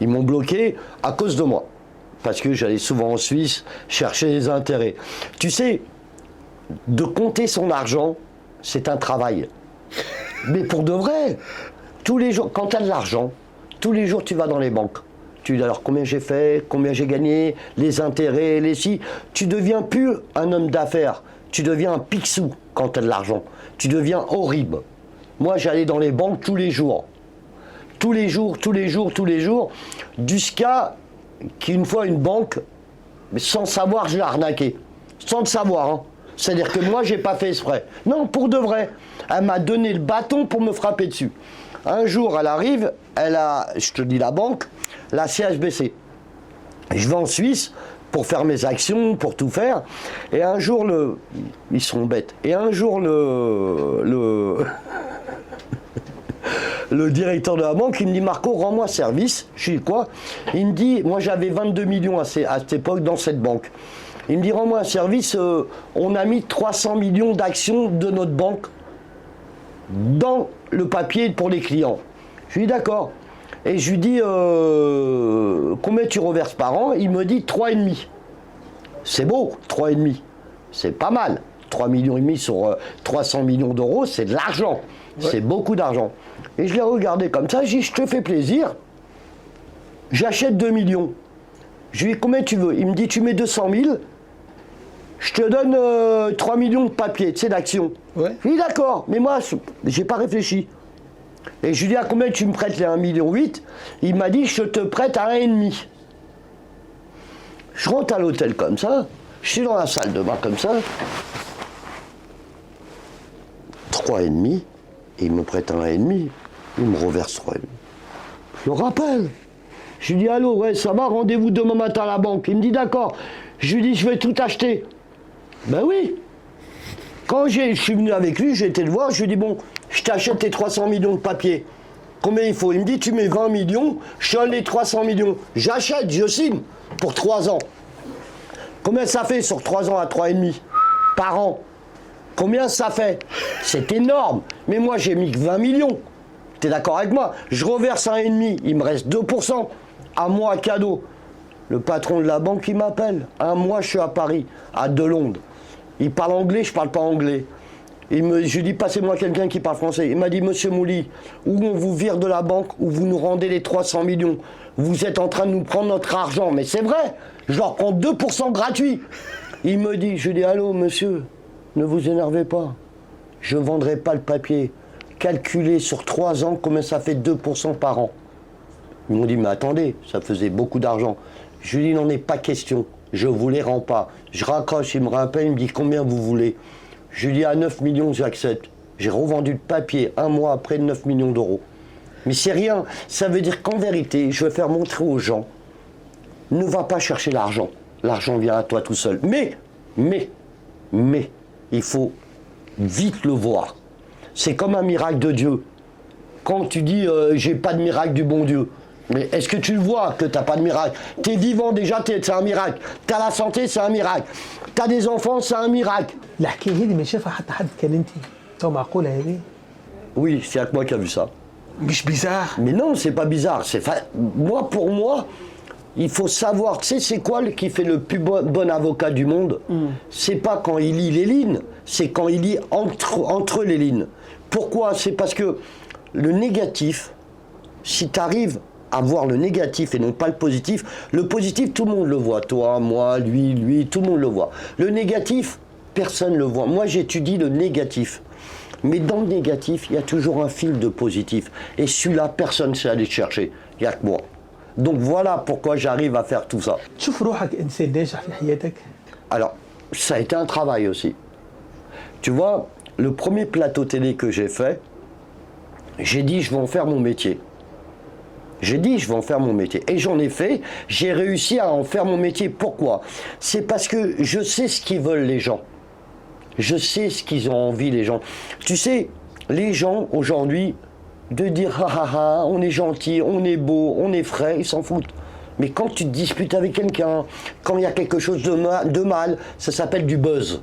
Ils m'ont bloqué à cause de moi. Parce que j'allais souvent en Suisse chercher les intérêts. Tu sais, de compter son argent, c'est un travail. Mais pour de vrai, tous les jours, quand tu as de l'argent, tous les jours tu vas dans les banques. Tu dis alors combien j'ai fait, combien j'ai gagné, les intérêts, les si. Tu deviens plus un homme d'affaires, tu deviens un picsou quand tu as de l'argent. Tu deviens horrible. Moi j'allais dans les banques tous les jours. Tous les jours, jusqu'à qu'une fois une banque, sans savoir, je l'ai arnaqué. Sans le savoir, hein. C'est-à-dire que moi, j'ai pas fait exprès. Non, pour de vrai. Elle m'a donné le bâton pour me frapper dessus. Un jour, elle arrive, elle a, je te dis la banque, la CHBC. Je vais en Suisse pour faire mes actions, pour tout faire. Et un jour, ils sont bêtes. Et un jour, le directeur de la banque, il me dit Marco, rends-moi service. Je dis quoi? Il me dit, moi j'avais 22 millions à cette époque dans cette banque. Il me dit rends-moi un service, on a mis 300 millions d'actions de notre banque dans le papier pour les clients. Je lui dis d'accord. Et je lui dis combien tu reverses par an? Il me dit 3,5. C'est beau, 3,5. C'est pas mal. 3,5 millions sur 300 millions d'euros, c'est de l'argent. Ouais. C'est beaucoup d'argent. Et je l'ai regardé comme ça, j'ai dit, je te fais plaisir, j'achète 2 millions. Je lui ai dit, combien tu veux? Il me dit, tu mets 200 000, je te donne 3 millions de papier, tu sais, d'actions. Ouais. Je lui ai dit, d'accord, mais moi, j'ai pas réfléchi. Et je lui ai dit, à combien tu me prêtes les 1,8 million? Il m'a dit, je te prête à 1,5 million. Je rentre à l'hôtel comme ça, je suis dans la salle de bain comme ça. 3,5, il me prête 1,5, il me reverse 3,5. Je le rappelle. Je lui dis allô, ouais, ça va, rendez-vous demain matin à la banque. Il me dit d'accord. Je lui dis je vais tout acheter. Ben oui. Quand je suis venu avec lui, j'ai été le voir, je lui ai dit bon, je t'achète tes 300 millions de papier. Combien il faut? Il me dit tu mets 20 millions, je donne les 300 millions. J'achète, je signe pour 3 ans. Combien ça fait sur 3 ans à 3,5 par an? Combien ça fait? C'est énorme. Mais moi j'ai mis que 20 millions. T'es d'accord avec moi? Je reverse 1,5, il me reste 2%. À moi cadeau. Le patron de la banque il m'appelle. Un mois je suis à Paris, à Delonde. Il parle anglais, je parle pas anglais. Je lui dis passez-moi quelqu'un qui parle français. Il m'a dit monsieur Mouli, ou on vous vire de la banque ou vous nous rendez les 300 millions. Vous êtes en train de nous prendre notre argent. Mais c'est vrai, je leur prends 2% gratuit. Il me dit, je lui dis allô monsieur, ne vous énervez pas. Je ne vendrai pas le papier. Calculez sur 3 ans combien ça fait 2% par an. Ils m'ont dit mais attendez, ça faisait beaucoup d'argent. Je lui dis n'en est pas question, je vous les rends pas. Je raccroche, il me rappelle, il me dit combien vous voulez. Je lui dis à 9 millions j'accepte. J'ai revendu le papier un mois après 9 millions d'euros. Mais c'est rien, ça veut dire qu'en vérité, je vais faire montrer aux gens, ne va pas chercher l'argent. L'argent vient à toi tout seul. Mais, il faut vite le voir. C'est comme un miracle de Dieu. Quand tu dis j'ai pas de miracle du bon Dieu, mais est-ce que tu le vois que t'as pas de miracle? T'es vivant déjà, c'est un miracle. T'as la santé, c'est un miracle. T'as des enfants, c'est un miracle. الحكايه هذه ما شافها حتى حد كان انت تو معقوله هذه؟ Oui, c'est avec moi qui a vu ça. مش bizarre. Mais non, c'est pas bizarre. Moi, pour moi, il faut savoir, tu sais, c'est quoi qui fait le plus bon avocat du monde? C'est pas quand il lit les lignes, c'est quand il lit entre les lignes. Pourquoi? C'est parce que le négatif, si tu arrives à voir le négatif et non pas le positif, tout le monde le voit. Toi, moi, lui, tout le monde le voit. Le négatif, personne ne le voit. Moi, j'étudie le négatif. Mais dans le négatif, il y a toujours un fil de positif. Et celui-là, personne ne sait aller le chercher. Il n'y a que moi. Donc voilà pourquoi j'arrive à faire tout ça. تشوف روحك انسان ناجح في حياتك؟ Alors, ça a été un travail aussi. Tu vois, le premier plateau télé que j'ai fait, j'ai dit je vais en faire mon métier. Et j'en ai fait, j'ai réussi à en faire mon métier. Pourquoi? C'est parce que je sais ce qu'ils veulent les gens. Je sais ce qu'ils ont envie les gens. Tu sais, les gens aujourd'hui, de dire on est gentil, on est beau, on est frais, ils s'en foutent. Mais quand tu te disputes avec quelqu'un, quand il y a quelque chose de mal, ça s'appelle du buzz.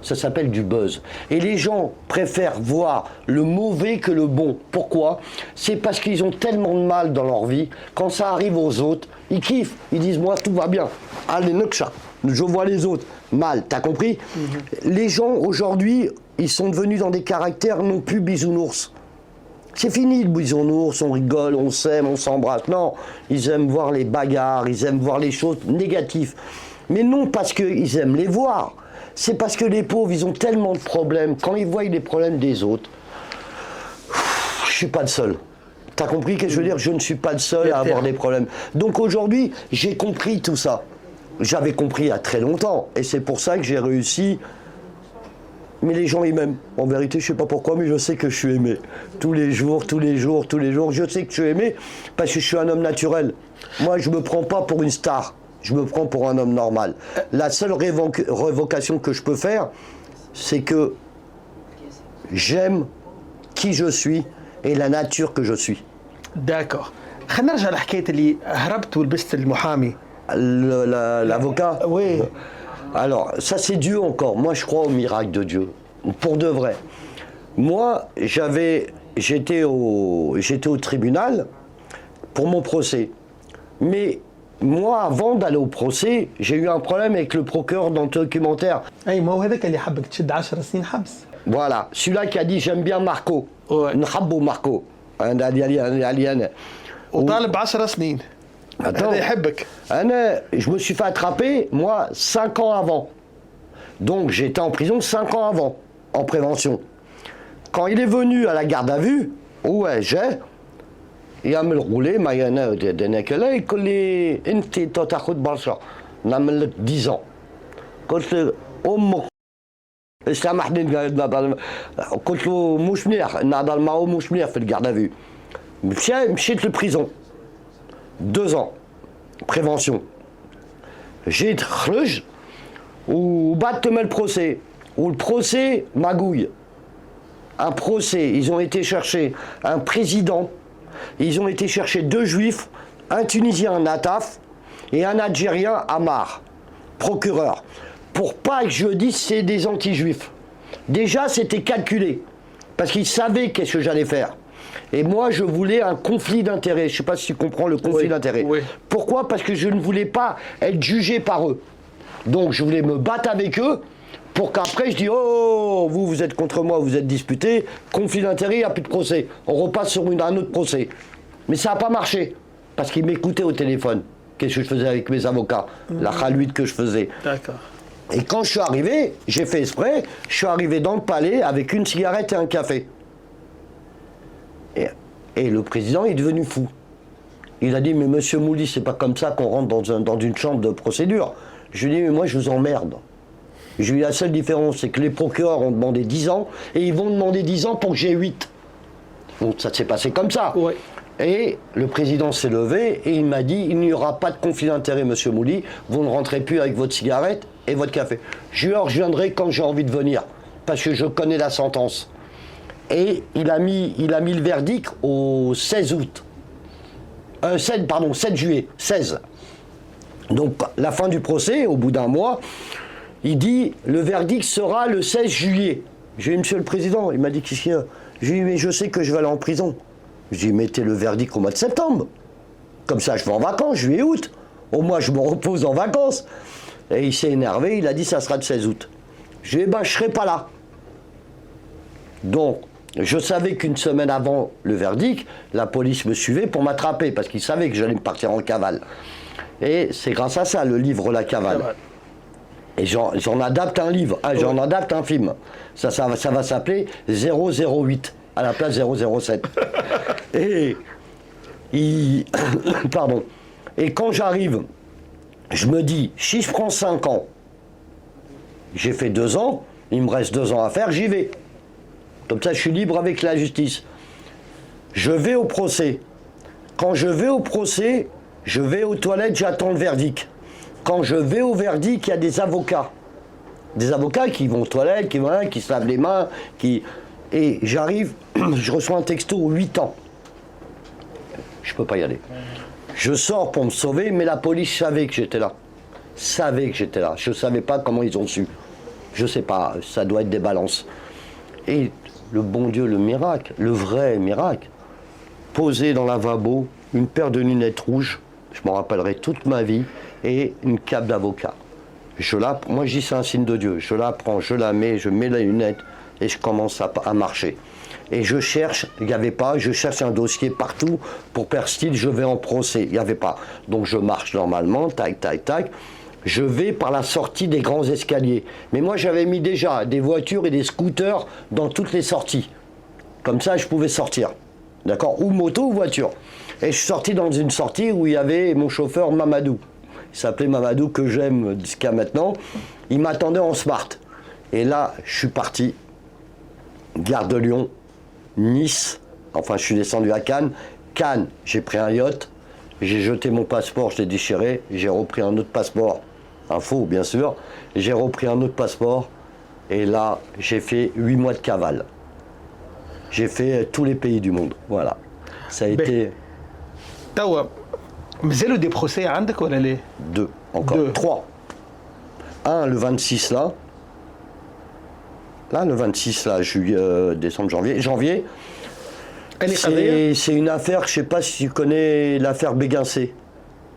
Ça s'appelle du buzz. Et les gens préfèrent voir le mauvais que le bon. Pourquoi? C'est parce qu'ils ont tellement de mal dans leur vie. Quand ça arrive aux autres, ils kiffent. Ils disent moi tout va bien. Allez, Nukcha, je vois les autres mal. T'as compris? Les gens aujourd'hui, ils sont devenus dans des caractères non plus bisounours. C'est fini le bisounours, on rigole, on s'aime, on s'embrasse. Non, ils aiment voir les bagarres, ils aiment voir les choses négatives. Mais non parce qu'ils aiment les voir. C'est parce que les pauvres, ils ont tellement de problèmes. Quand ils voient les problèmes des autres, je suis pas le seul. T'as compris ce que je veux dire? Je ne suis pas le seul à avoir des problèmes. Donc aujourd'hui, j'ai compris tout ça. J'avais compris il y a très longtemps. Et c'est pour ça que j'ai réussi. Mais les gens, ils m'aiment. En vérité, je sais pas pourquoi, mais je sais que je suis aimé. Tous les jours, je sais que je suis aimé parce que je suis un homme naturel. Moi, je me prends pas pour une star. Je me prends pour un homme normal. La seule révocation que je peux faire, c'est que j'aime qui je suis et la nature que je suis. داكور. خلينا نرجع لحكايه اللي هربت ولبست المحامي. L'avocat? Oui. Alors, ça c'est Dieu encore. Moi, je crois au miracle de Dieu. Pour de vrai. Moi, j'étais au tribunal pour mon procès. Mais moi, avant d'aller au procès, j'ai eu un problème avec le procureur dans le documentaire. اي ما هو هذاك اللي حبك تشد 10 سنين حبس. Voilà, celui-là qui a dit j'aime bien Marco. Ouais. Nhabou Marco. وطالب 10 سنين. هذا يحبك. Je me suis fait attraper, moi, 5 ans avant. Donc j'étais en prison 5 ans avant, en prévention. Quand il est venu à la garde à vue, ouais, il a me roulé, il m'a dit, انت تاخذ برشا. نعمل لك 10 ans. قلت له امك سامحني نهضر، قلت له مش مليح نهضر معاه مش مليح في الكارد افيو. مشيت للبريزون 2 ans prévention. جيت خرج وبعد تم البروسي والبروسي magouille. Un procès, ils ont été chercher un président, ils ont été chercher 2 juifs, un Tunisien, Nataf, et un Algérien, Amar, procureur, pour pas que je dise c'est des anti-juifs. Déjà, c'était calculé, parce qu'ils savaient qu'est-ce que j'allais faire. Et moi, je voulais un conflit d'intérêts. Je ne sais pas si tu comprends le conflit d'intérêts. Oui. Pourquoi? Parce que je ne voulais pas être jugé par eux. Donc, je voulais me battre avec eux, pour qu'après je dis oh vous êtes contre moi, vous êtes disputé, conflit d'intérêt, il n'y a plus de procès, on repasse sur un autre procès. Mais ça n'a pas marché, parce qu'ils m'écoutaient au téléphone. Qu'est-ce que je faisais avec mes avocats, la chalouite que je faisais. D'accord. Et quand je suis arrivé, j'ai fait exprès, je suis arrivé dans le palais avec une cigarette et un café. Et le président est devenu fou. Il a dit mais monsieur Mouli, c'est pas comme ça qu'on rentre dans une chambre de procédure. Je lui ai dit mais moi je vous emmerde. J'ai eu la seule différence, c'est que les procureurs ont demandé 10 ans et ils vont demander 10 ans pour que j'ai 8. Donc ça s'est passé comme ça. Ouais. Et le président s'est levé et il m'a dit il n'y aura pas de conflit d'intérêt, monsieur Mouli, vous ne rentrez plus avec votre cigarette et votre café. Je reviendrai quand j'ai envie de venir, parce que je connais la sentence. Et il a mis le verdict au 16 août. 7 juillet, 16. Donc la fin du procès, au bout d'un mois, il dit le verdict sera le 16 juillet. J'ai dit monsieur le président, il m'a dit qu'est-ce qu'il y a? J'ai dit mais je sais que je vais aller en prison. J'ai dit mettez le verdict au mois de septembre. Comme ça je vais en vacances, juillet, août. Au moins je me repose en vacances. Et il s'est énervé, il a dit ça sera le 16 août. J'ai dit ben je serai pas là. Donc je savais qu'une semaine avant le verdict, la police me suivait pour m'attraper parce qu'ils savaient que j'allais me partir en cavale. Et c'est grâce à ça le livre La Cavale. Et j'en adapte un livre, j'en adapte un film. Ça va s'appeler 008 à la place 007. Et pardon. Et quand j'arrive, je me dis, si je prends 5 ans, j'ai fait 2 ans, il me reste 2 ans à faire, j'y vais. Comme ça, je suis libre avec la justice. Je vais au procès. Quand je vais au procès, je vais aux toilettes, j'attends le verdict. Quand je vais au verdict, il y a des avocats. Des avocats qui vont aux toilettes, qui se lavent les mains, Et j'arrive, je reçois un texto 8 ans. Je peux pas y aller. Je sors pour me sauver, mais la police savait que j'étais là. Je ne savais pas comment ils ont su. Je sais pas, ça doit être des balances. Et le bon Dieu, le miracle, le vrai miracle, posé dans le lavabo, une paire de lunettes rouges, je m'en rappellerai toute ma vie, et une cape d'avocat. Moi je dis c'est un signe de Dieu. Je la prends, je la mets, je mets les lunettes et je commence à marcher. Et je cherche, il n'y avait pas, je cherche un dossier partout pour faire style, je vais en procès, il n'y avait pas. Donc je marche normalement, tac, tac, tac. Je vais par la sortie des grands escaliers. Mais moi j'avais mis déjà des voitures et des scooters dans toutes les sorties. Comme ça je pouvais sortir. D'accord? Ou moto ou voiture. Et je suis sorti dans une sortie où il y avait mon chauffeur Mamadou. Il s'appelait Mamadou, que j'aime jusqu'à maintenant. Il m'attendait en smart. Et là, je suis parti. Gare de Lyon, Nice. Enfin, je suis descendu à Cannes. Cannes, j'ai pris un yacht. J'ai jeté mon passeport, je l'ai déchiré. J'ai repris un autre passeport. Un faux, bien sûr. J'ai repris un autre passeport. Et là, j'ai fait 8 mois de cavale. J'ai fait tous les pays du monde. Voilà. Ça a été... توا مازالوا des procès عندك ولا ليه؟ 2, encore 3. Un le 26 là. Là, le 26 là, juillet, décembre, janvier. C'est une affaire, je ne sais pas si tu connais l'affaire Béguincé.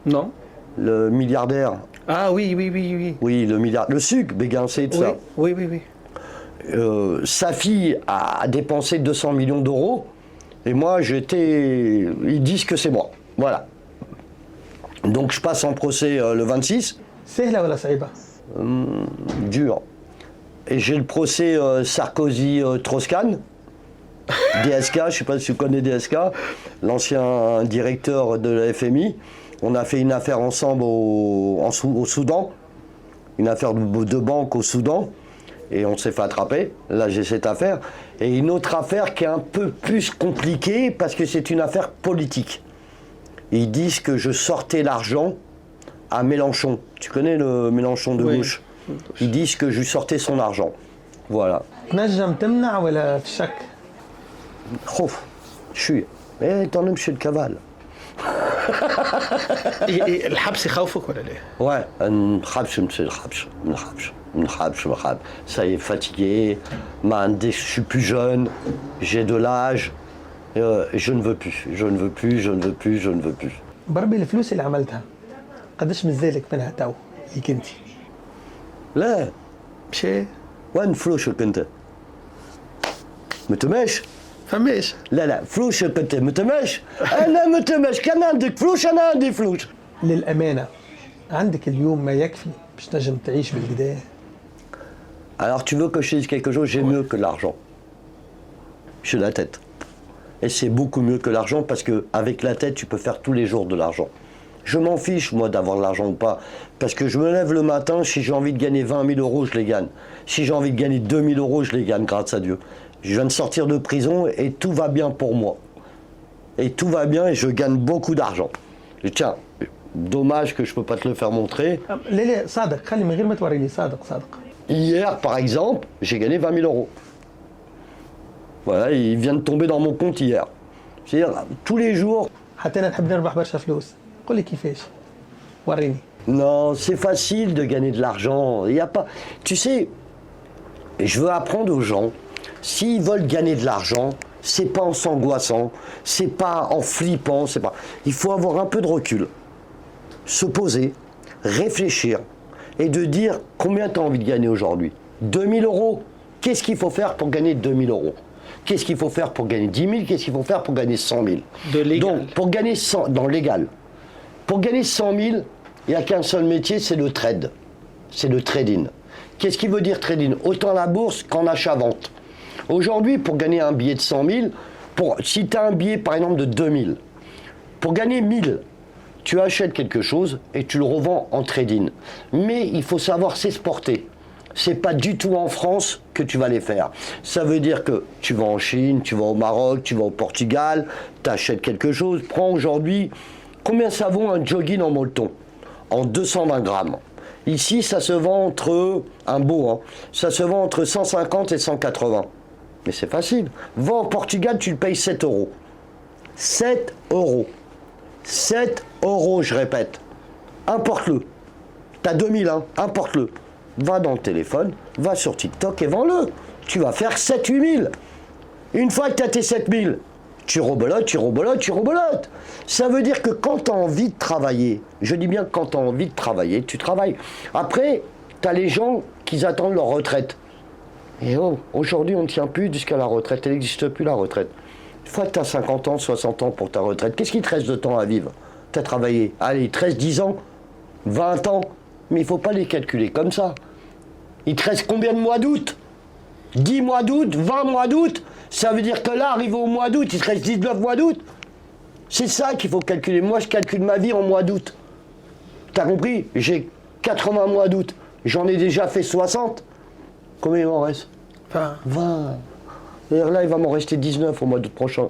Non. Le milliardaire. Ah oui. Oui, le milliardaire. Le sucre, Béguincé, tout ça. Oui. Sa fille a dépensé 200 millions d'euros. Et moi, ils disent que c'est moi. Voilà. Donc je passe en procès le 26. سهلة ولا صعيبة؟ Dur. Et j'ai le procès Sarkozy-Troscan. DSK, je ne sais pas si tu connais DSK, l'ancien directeur de la FMI. On a fait une affaire ensemble au Soudan, une affaire de banque au Soudan, et on s'est fait attraper. Là, j'ai cette affaire. Et une autre affaire qui est un peu plus compliquée parce que c'est une affaire politique. Ils disent que je sortais l'argent à Mélenchon. Tu connais le Mélenchon de gauche? Ils disent que je lui sortais son argent. Voilà. تنجم تمنع ولا في شك؟ خوف شوية. إيه t'en es chez le cavale. الحبس يخوفك ولا ليه؟ Ouais, نخافش نمشي نخافش. Ça y est, fatigué. Je suis plus jeune, j'ai de l'âge. Je ne veux plus. بربي الفلوس اللي عملتها قداش مازالك منها تو ليك انت؟ لا مشي وين فلوسك انت؟ متماش؟ فماش لا فلوسك انت متماش؟ انا متماش، كان عندك فلوس انا عندي فلوس. للأمانة عندك اليوم ما يكفي باش تنجم تعيش بالكدا؟ Alors tu veux que je te dise quelque chose, j'ai mieux que l'argent. J'ai la tête. Et c'est beaucoup mieux que l'argent parce qu'avec la tête, tu peux faire tous les jours de l'argent. Je m'en fiche, moi, d'avoir de l'argent ou pas. Parce que je me lève le matin, si j'ai envie de gagner 20 000 euros, je les gagne. Si j'ai envie de gagner 2 000 euros, je les gagne, grâce à Dieu. Je viens de sortir de prison et tout va bien pour moi. Et tout va bien et je gagne beaucoup d'argent. Et tiens, dommage que je ne peux pas te le faire montrer. لا صادق، خلي من غير ما توريني. صادق. Hier, par exemple, j'ai gagné 20 000 euros. Voilà, il vient de tomber dans mon compte hier. C'est-à-dire, tous les jours... حتى انا نحب نربح برشا فلوس. قول لي كيفاش؟ وريني. Non, c'est facile de gagner de l'argent. Il y a pas... Tu sais, je veux apprendre aux gens, s'ils veulent gagner de l'argent, c'est pas en s'angoissant, c'est pas en flippant, c'est pas... Il faut avoir un peu de recul, se poser, réfléchir et de dire combien tu as envie de gagner aujourd'hui. 2 000 euros, qu'est-ce qu'il faut faire pour gagner 2 000 euros? Qu'est-ce qu'il faut faire pour gagner 10 000? Qu'est-ce qu'il faut faire pour gagner 100 000? De légal. Donc, pour gagner 100, dans légal. Pour gagner 100 000, il n'y a qu'un seul métier, c'est le trade. C'est le trading. Qu'est-ce qui veut dire trading? Autant la bourse qu'en achat-vente. Aujourd'hui, pour gagner un billet de 100 000, si tu as un billet par exemple de 2 000, pour gagner 1 000, tu achètes quelque chose et tu le revends en trading. Mais il faut savoir s'exporter. C'est pas du tout en France que tu vas les faire. Ça veut dire que tu vas en Chine, tu vas au Maroc, tu vas au Portugal, tu achètes quelque chose. Prends aujourd'hui, combien ça vaut un jogging en molleton? En 220 grammes. Ici, ça se vend entre, un beau, hein, ça se vend entre 150 et 180. Mais c'est facile. Va au Portugal, tu le payes 7 euros. 7 euros. 7 euros, je répète. Importe-le. T'as 2000, hein, importe-le. Va dans le téléphone, va sur TikTok et vends-le. Tu vas faire 7-8 000. Une fois que tu as tes 7 000, tu rebelotes. Ça veut dire que quand tu as envie de travailler, je dis bien quand tu as envie de travailler, tu travailles. Après, tu as les gens qui attendent leur retraite. Et oh, aujourd'hui, on ne tient plus jusqu'à la retraite. Elle n'existe plus, la retraite. Une fois que tu as 50 ans, 60 ans pour ta retraite, qu'est-ce qui te reste de temps à vivre? Tu as travaillé. Allez, il te reste 10 ans, 20 ans. Mais il ne faut pas les calculer comme ça. Il te reste combien de mois d'août? 10 mois d'août, 20 mois d'août. Ça veut dire que là, arrivé au mois d'août, il te reste 19 mois d'août. C'est ça qu'il faut calculer. Moi, je calcule ma vie en mois d'août. T'as compris? J'ai 80 mois d'août. J'en ai déjà fait 60. Combien il m'en reste? 20. D'ailleurs, là, il va m'en rester 19 au mois d'août prochain.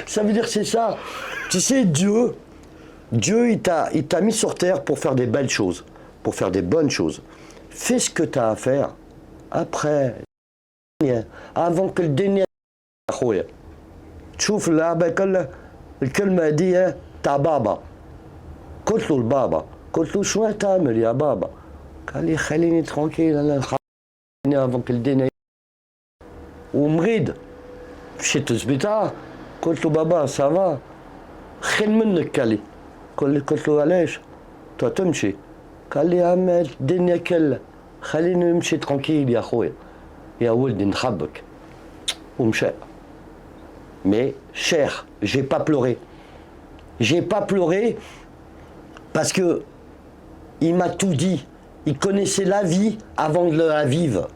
Ça veut dire que c'est ça. Tu sais, Dieu, il t'a mis sur terre pour faire des belles choses, pour faire des bonnes choses. Fais ce que tu as à faire. Après, avant que le dernier تشوف اللعبة كلها الكلمة دي تاع بابا. قلت له البابا، قلت له شو تعمل يا بابا؟ قال لي خليني ترونكيل انا avant que le dernier ومريض. مشيت للسبيطار قلت له بابا سافا خير منك قال لي. قلت له علاش؟ تو تمشي؟ قال لي عم الدنيا كلها خليني نمشي ترونكيل يا خويا يا ولدي نحبك. ومشى. Mais cher, j'ai pas pleuré. J'ai pas pleuré parce que il m'a tout dit. Il connaissait la vie avant de la vivre.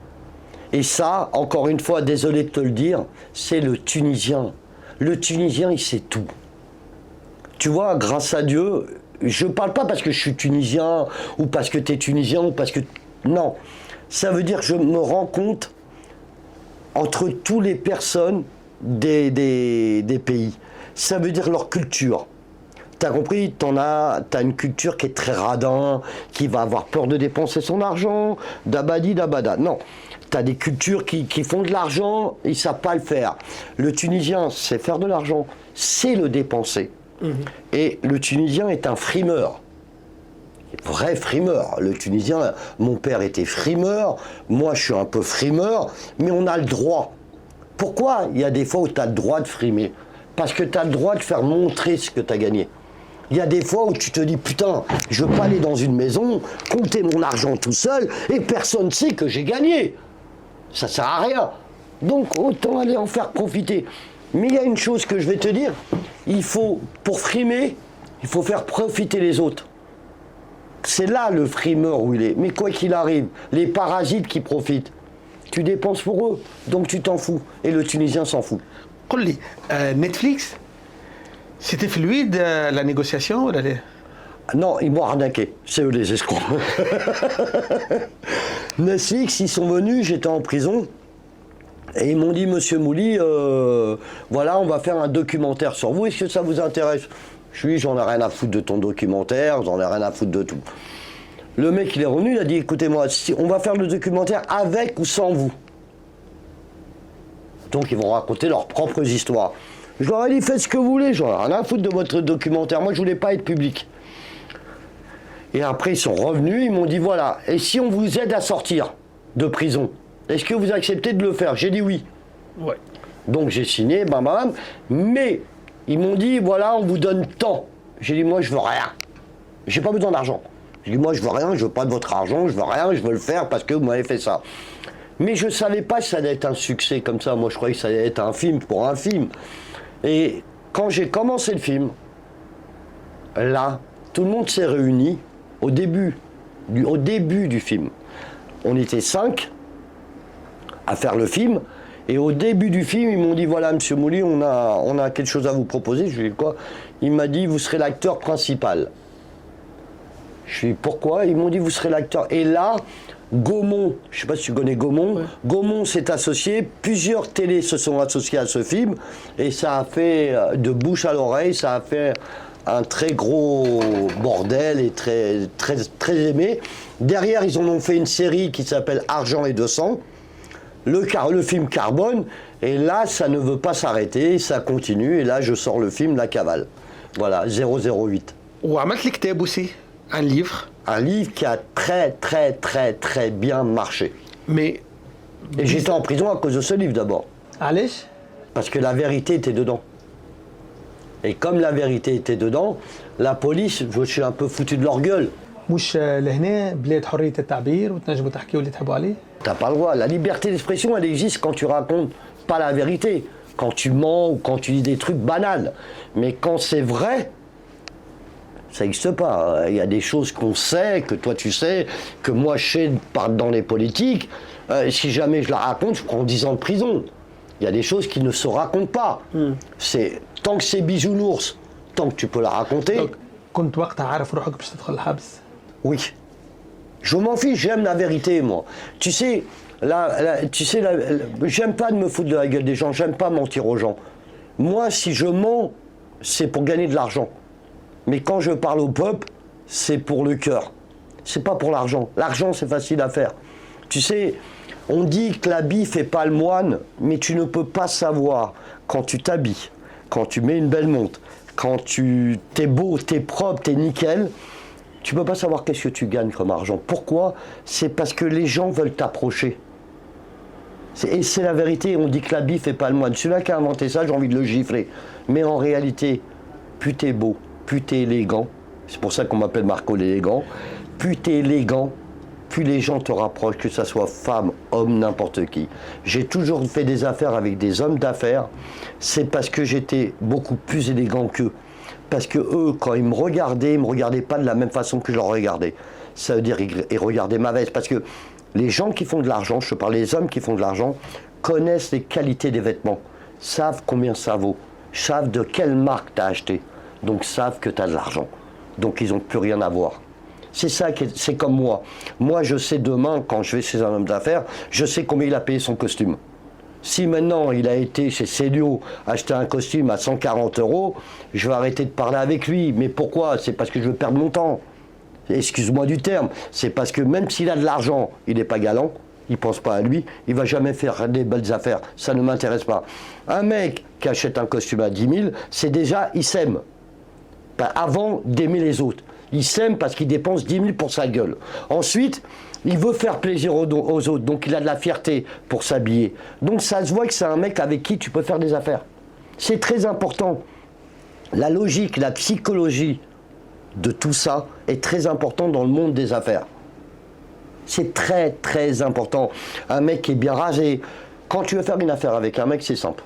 Et ça, encore une fois, désolé de te le dire, c'est le Tunisien. Le Tunisien, il sait tout. tu vois, grâce à Dieu, je parle pas parce que je suis tunisien, ou parce que tu es tunisien, ou parce que... Non, ça veut dire que je me rends compte entre toutes les personnes des pays. Ça veut dire leur culture. T'as compris, t'as une culture qui est très radin, qui va avoir peur de dépenser son argent, dabadi dabada. Non, t'as des cultures qui font de l'argent, ils savent pas le faire. Le Tunisien sait faire de l'argent, sait le dépenser. Et le Tunisien est un frimeur. Vrai frimeur. Le Tunisien, mon père était frimeur, moi je suis un peu frimeur, mais on a le droit. Pourquoi il y a des fois où tu as le droit de frimer? Parce que tu as le droit de faire montrer ce que tu as gagné. Il y a des fois où tu te dis, putain, je veux pas aller dans une maison, compter mon argent tout seul, et personne ne sait que j'ai gagné. Ça sert à rien. Donc autant aller en faire profiter. Mais il y a une chose que je vais te dire, il faut, pour frimer, il faut faire profiter les autres. C'est là le frimeur où il est. Mais quoi qu'il arrive, les parasites qui profitent, tu dépenses pour eux, donc tu t'en fous. Et le Tunisien s'en fout. قل لي نتفليكس c'était fluide la négociation ولا لا؟ Non, ils m'ont arnaqué. C'est eux les escrocs. Netflix, ils sont venus, j'étais en prison. Et ils m'ont dit, Monsieur Mouli, voilà, on va faire un documentaire sur vous. Est-ce que ça vous intéresse? Je lui ai dit, j'en ai rien à foutre de ton documentaire, j'en ai rien à foutre de tout. Le mec, il est revenu, il a dit, écoutez-moi, on va faire le documentaire avec ou sans vous. Donc, ils vont raconter leurs propres histoires. Je leur ai dit, faites ce que vous voulez, j'en ai rien à foutre de votre documentaire. Moi, je voulais pas être public. Et après, ils sont revenus, ils m'ont dit, voilà, et si on vous aide à sortir de prison, est-ce que vous acceptez de le faire? J'ai dit oui. Ouais. Donc, j'ai signé, bam, bam, mais ils m'ont dit, voilà, on vous donne tant. J'ai dit, moi, je veux rien. J'ai pas besoin d'argent. J'ai dit, moi, je veux rien, je veux pas de votre argent, je veux rien, je veux le faire parce que vous m'avez fait ça. Mais je savais pas que ça allait être un succès comme ça. Moi, je croyais que ça allait être un film pour un film. Et quand j'ai commencé le film, là, tout le monde s'est réuni au début du film. On était 5 à faire le film. Et au début du film, ils m'ont dit, voilà, Monsieur Mouli, on a quelque chose à vous proposer. Je lui ai dit, quoi? Il m'a dit, vous serez l'acteur principal. Je lui ai dit, pourquoi? Ils m'ont dit, vous serez l'acteur. Et là, Gaumont, je ne sais pas si tu connais Gaumont, ouais. Gaumont s'est associé, plusieurs télés se sont associées à ce film, et ça a fait de bouche à l'oreille, ça a fait un très gros bordel et très, très, très aimé. Derrière, ils en ont fait une série qui s'appelle Argent et 200. Le film Carbone, et là, ça ne veut pas s'arrêter, ça continue, et là, je sors le film La Cavale. Voilà, 008. وعملت لي كتاب aussi, un livre. Un livre qui a très, très, très, très bien marché. Mais... Et j'étais en prison à cause de ce livre d'abord. علاش؟ Parce que la vérité était dedans. Et comme la vérité était dedans, la police, je suis un peu foutu de leur gueule. مش لهنا بلاد حرية التعبير وتنجموا تحكيوا اللي تحبوا عليه؟ T'as pas le droit. La liberté d'expression, elle existe quand tu racontes pas la vérité, quand tu mens ou quand tu dis des trucs banals. Mais quand c'est vrai, ça n'existe pas. Il y a des choses qu'on sait, que toi tu sais, que moi je sais dans les politiques. Si jamais je la raconte, je prends 10 ans de prison. Il y a des choses qui ne se racontent pas. Tant que c'est bisounours, tant que tu peux la raconter. Donc, كنت وقتها عارف روحك باش تدخل الحبس؟ Oui. Je m'en fiche, j'aime la vérité, moi. Tu sais, j'aime pas de me foutre de la gueule des gens, j'aime pas mentir aux gens. Moi, si je mens, c'est pour gagner de l'argent. Mais quand je parle au peuple, c'est pour le cœur. C'est pas pour l'argent. L'argent, c'est facile à faire. Tu sais, on dit que l'habit fait pas le moine, mais tu ne peux pas savoir quand tu t'habilles, quand tu mets une belle montre, quand t'es beau, t'es propre, t'es nickel. Tu ne peux pas savoir qu'est-ce que tu gagnes comme argent. Pourquoi? C'est parce que les gens veulent t'approcher. Et c'est la vérité, on dit que l'habit ne fait pas le moine. Celui-là qui a inventé ça, j'ai envie de le gifler. Mais en réalité, plus t'es beau, plus t'es élégant, c'est pour ça qu'on m'appelle Marco l'élégant, plus t'es élégant, plus les gens te rapprochent, que ce soit femme, homme, n'importe qui. J'ai toujours fait des affaires avec des hommes d'affaires, c'est parce que j'étais beaucoup plus élégant qu'eux. Parce que eux, quand ils me regardaient pas de la même façon que je leur regardais. Ça veut dire qu'ils regardaient ma veste. Parce que les gens qui font de l'argent, je te parle des hommes qui font de l'argent, connaissent les qualités des vêtements, savent combien ça vaut, savent de quelle marque tu as acheté. donc savent que tu as de l'argent. Donc ils n'ont plus rien à voir. C'est ça, c'est comme moi. Moi, je sais demain, quand je vais chez un homme d'affaires, je sais combien il a payé son costume. Si maintenant il a été chez Célio acheter un costume à 140 €, je vais arrêter de parler avec lui. Mais pourquoi? C'est parce que je veux perdre mon temps. Excuse-moi du terme. C'est parce que même s'il a de l'argent, il n'est pas galant, il ne pense pas à lui, il ne va jamais faire des belles affaires. Ça ne m'intéresse pas. Un mec qui achète un costume à 10 000, c'est déjà, il s'aime. Avant d'aimer les autres. Il s'aime parce qu'il dépense 10 000 pour sa gueule. Ensuite, il veut faire plaisir aux autres, donc il a de la fierté pour s'habiller. Donc ça se voit que c'est un mec avec qui tu peux faire des affaires. C'est très important. La logique, la psychologie de tout ça est très important dans le monde des affaires. C'est très très important. Un mec qui est bien rasé. Quand tu veux faire une affaire avec un mec, c'est simple.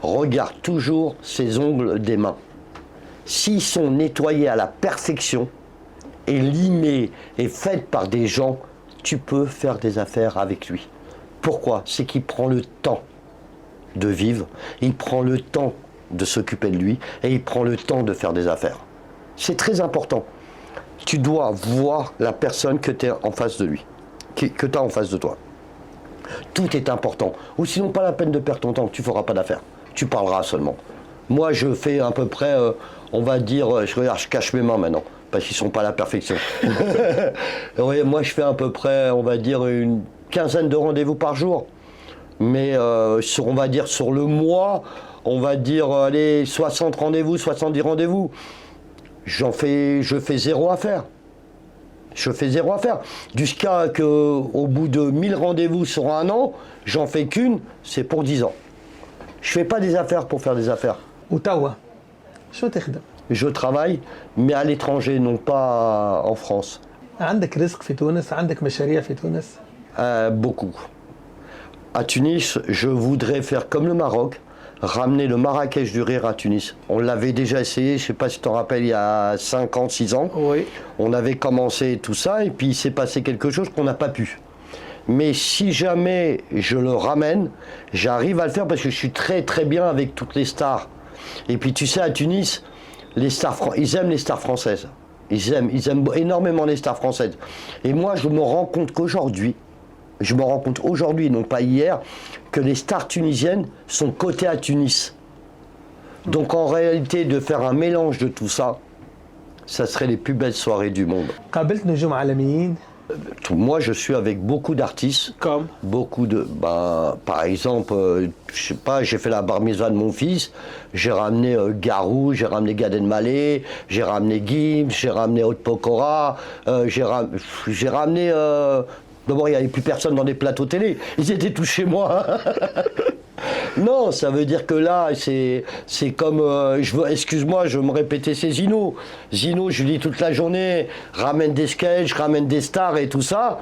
Regarde toujours ses ongles des mains. S'ils sont nettoyés à la perfection et limés et faits par des gens, tu peux faire des affaires avec lui. Pourquoi? C'est qu'il prend le temps de vivre, il prend le temps de s'occuper de lui et il prend le temps de faire des affaires. C'est très important. Tu dois voir la personne que tu es en face de lui, que tu as en face de toi. Tout est important. Ou sinon, pas la peine de perdre ton temps, tu ne feras pas d'affaires. Tu parleras seulement. Moi, je fais à peu près, on va dire, je cache mes mains maintenant, parce qu'ils ne sont pas à la perfection. Oui, moi, je fais à peu près, on va dire, une quinzaine de rendez-vous par jour. Mais on va dire sur le mois, on va dire, allez, 60 rendez-vous, 70 rendez-vous. Je fais zéro affaire. Je fais zéro affaire. Jusqu'à qu'au bout de 1000 rendez-vous sur un an, j'en fais qu'une, c'est pour 10 ans. Je ne fais pas des affaires pour faire des affaires. وتوا شو تخدم؟ Je travaille, mais à l'étranger, non pas en France. عندك رزق في تونس؟ عندك مشاريع في تونس؟ Beaucoup. À Tunis, je voudrais faire comme le Maroc, ramener le Marrakech du rire à Tunis. On l'avait déjà essayé, je ne sais pas si tu te rappelles, il y a 5 ans, 6 ans. Oui. On avait commencé tout ça et puis il s'est passé quelque chose qu'on n'a pas pu. Mais si jamais je le ramène, j'arrive à le faire parce que je suis très très bien avec toutes les stars. Et puis tu sais, à Tunis, ils aiment les stars françaises. Ils aiment énormément les stars françaises. Et moi, je me rends compte qu'aujourd'hui, non pas hier, que les stars tunisiennes sont cotées à Tunis. Donc en réalité, de faire un mélange de tout ça, ça serait les plus belles soirées du monde. قابلت نجوم عالميين؟ Moi, je suis avec beaucoup d'artistes. Comme? Beaucoup de... par exemple, je sais pas, j'ai fait la bar mitzvah de mon fils, j'ai ramené Garou, j'ai ramené Gad Elmaleh, j'ai ramené Gims, j'ai ramené Haute Pokora, j'ai ramené... D'abord, il n'y avait plus personne dans les plateaux télé. Ils étaient tous chez moi. Non, ça veut dire que là, c'est comme... excuse-moi, je vais me répéter, c'est Zino. Zino, je lui dis toute la journée, ramène des sketchs, ramène des stars et tout ça.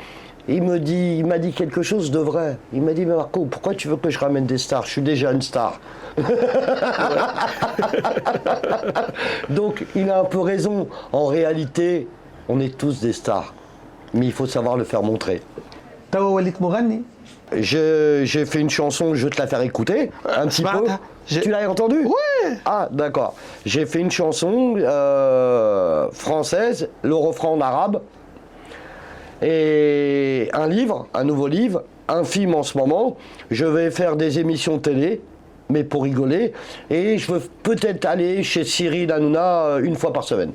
Il m'a dit quelque chose de vrai. Il m'a dit, mais Marco, pourquoi tu veux que je ramène des stars? Je suis déjà une star. Donc, il a un peu raison. En réalité, on est tous des stars. Mais il faut savoir le faire montrer. توا وليت مغني؟ J'ai fait une chanson, je vais te la faire écouter un petit peu. Tu l'as entendue? Oui. Ah, d'accord. J'ai fait une chanson française, le refrain en arabe, et un nouveau livre, un film en ce moment. Je vais faire des émissions télé, mais pour rigoler, et je veux peut-être aller chez Cyril Hanouna une fois par semaine.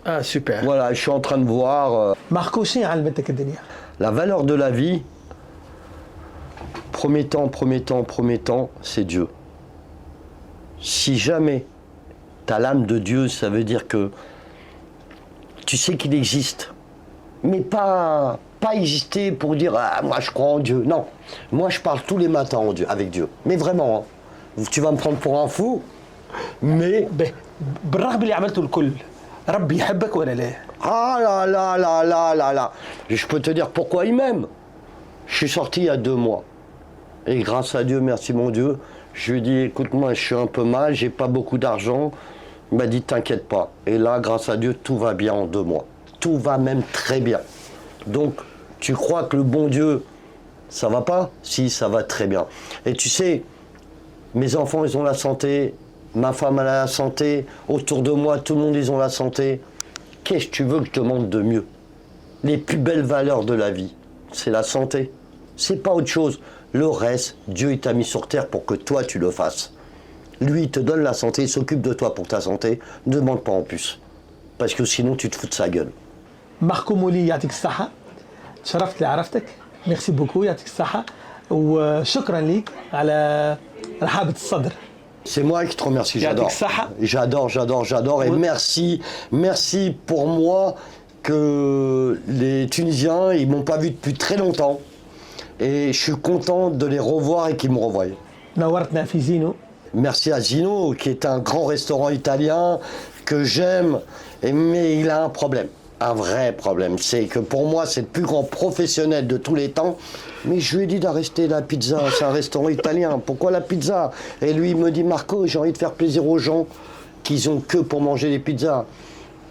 Ah, super. Voilà, je suis en train de voir ماركو شنو علمتك الدنيا؟ la valeur de la vie. Premier temps, c'est Dieu. Si jamais tu as l'âme de Dieu, ça veut dire que tu sais qu'il existe. Mais pas exister pour dire « Ah, moi je crois en Dieu ». Non, moi je parle tous les matins en Dieu, avec Dieu. Mais vraiment, hein. Tu vas me prendre pour un fou, mais... بالرغم اللي عملته الكل ربي يحبك ولا لا؟ Ah là. Je peux te dire pourquoi il m'aime. Je suis sorti il y a 2 mois. Et grâce à Dieu, merci mon Dieu, je lui ai dit, écoute, moi je suis un peu mal, j'ai pas beaucoup d'argent. Il m'a dit, t'inquiète pas. Et là, grâce à Dieu, tout va bien en 2 mois. Tout va même très bien. Donc, tu crois que le bon Dieu, ça va pas? Si, ça va très bien. Et tu sais, mes enfants, ils ont la santé, ma femme elle a la santé, autour de moi tout le monde ils ont la santé. Qu'est-ce que tu veux que je te demande de mieux? Les plus belles valeurs de la vie, c'est la santé. C'est pas autre chose. Le reste, Dieu il t'a mis sur terre pour que toi tu le fasses. Lui il te donne la santé, il s'occupe de toi pour ta santé. Ne demande pas en plus. Parce que sinon tu te fous de sa gueule. ماركو مولي يعطيك الصحة، تشرفت اللي عرفتك، ميرسي بوكو يعطيك الصحة، وشكرا ليك على رحابة الصدر. C'est moi qui te remercie, يعطيك j'adore. الصحة. J'adore. Et merci pour moi que les Tunisiens, ils m'ont pas vu depuis très longtemps. Et je suis content de les revoir et qu'ils me revoient. نورتنا في زينو. Merci à Zino, qui est un grand restaurant italien que j'aime, mais il a un problème. Un vrai problème, c'est que pour moi c'est le plus grand professionnel de tous les temps, mais je lui ai dit d'arrêter la pizza, c'est un restaurant italien, pourquoi la pizza? Et lui il me dit Marco, j'ai envie de faire plaisir aux gens qui ont que pour manger des pizzas.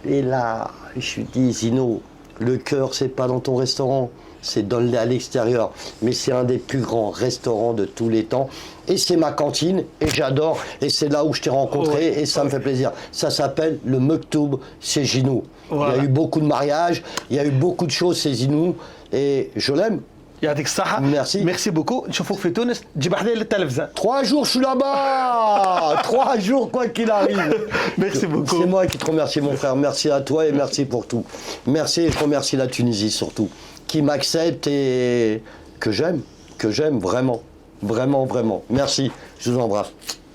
Et là, je lui dis Zino, le cœur c'est pas dans ton restaurant, c'est à l'extérieur, mais c'est un des plus grands restaurants de tous les temps. Et c'est ma cantine, et j'adore, et c'est là où je t'ai rencontré, et ça me fait plaisir. Ça s'appelle le Mektoub, c'est Zinou. Voilà. Il y a eu beaucoup de mariages, il y a eu beaucoup de choses, c'est Zinou, et je l'aime. يعطيك الصحة. Merci. ميرسي بوكو، نشوفوك في تونس، تجيب حدايا للتلفزة. 3 jours, je suis là-bas 3 jours, quoi qu'il arrive. Merci beaucoup. C'est moi qui te remercie, mon frère. Merci à toi et merci pour tout. Merci et je remercie la Tunisie surtout, qui m'accepte et que j'aime vraiment. Vraiment. Merci. Je vous embrasse.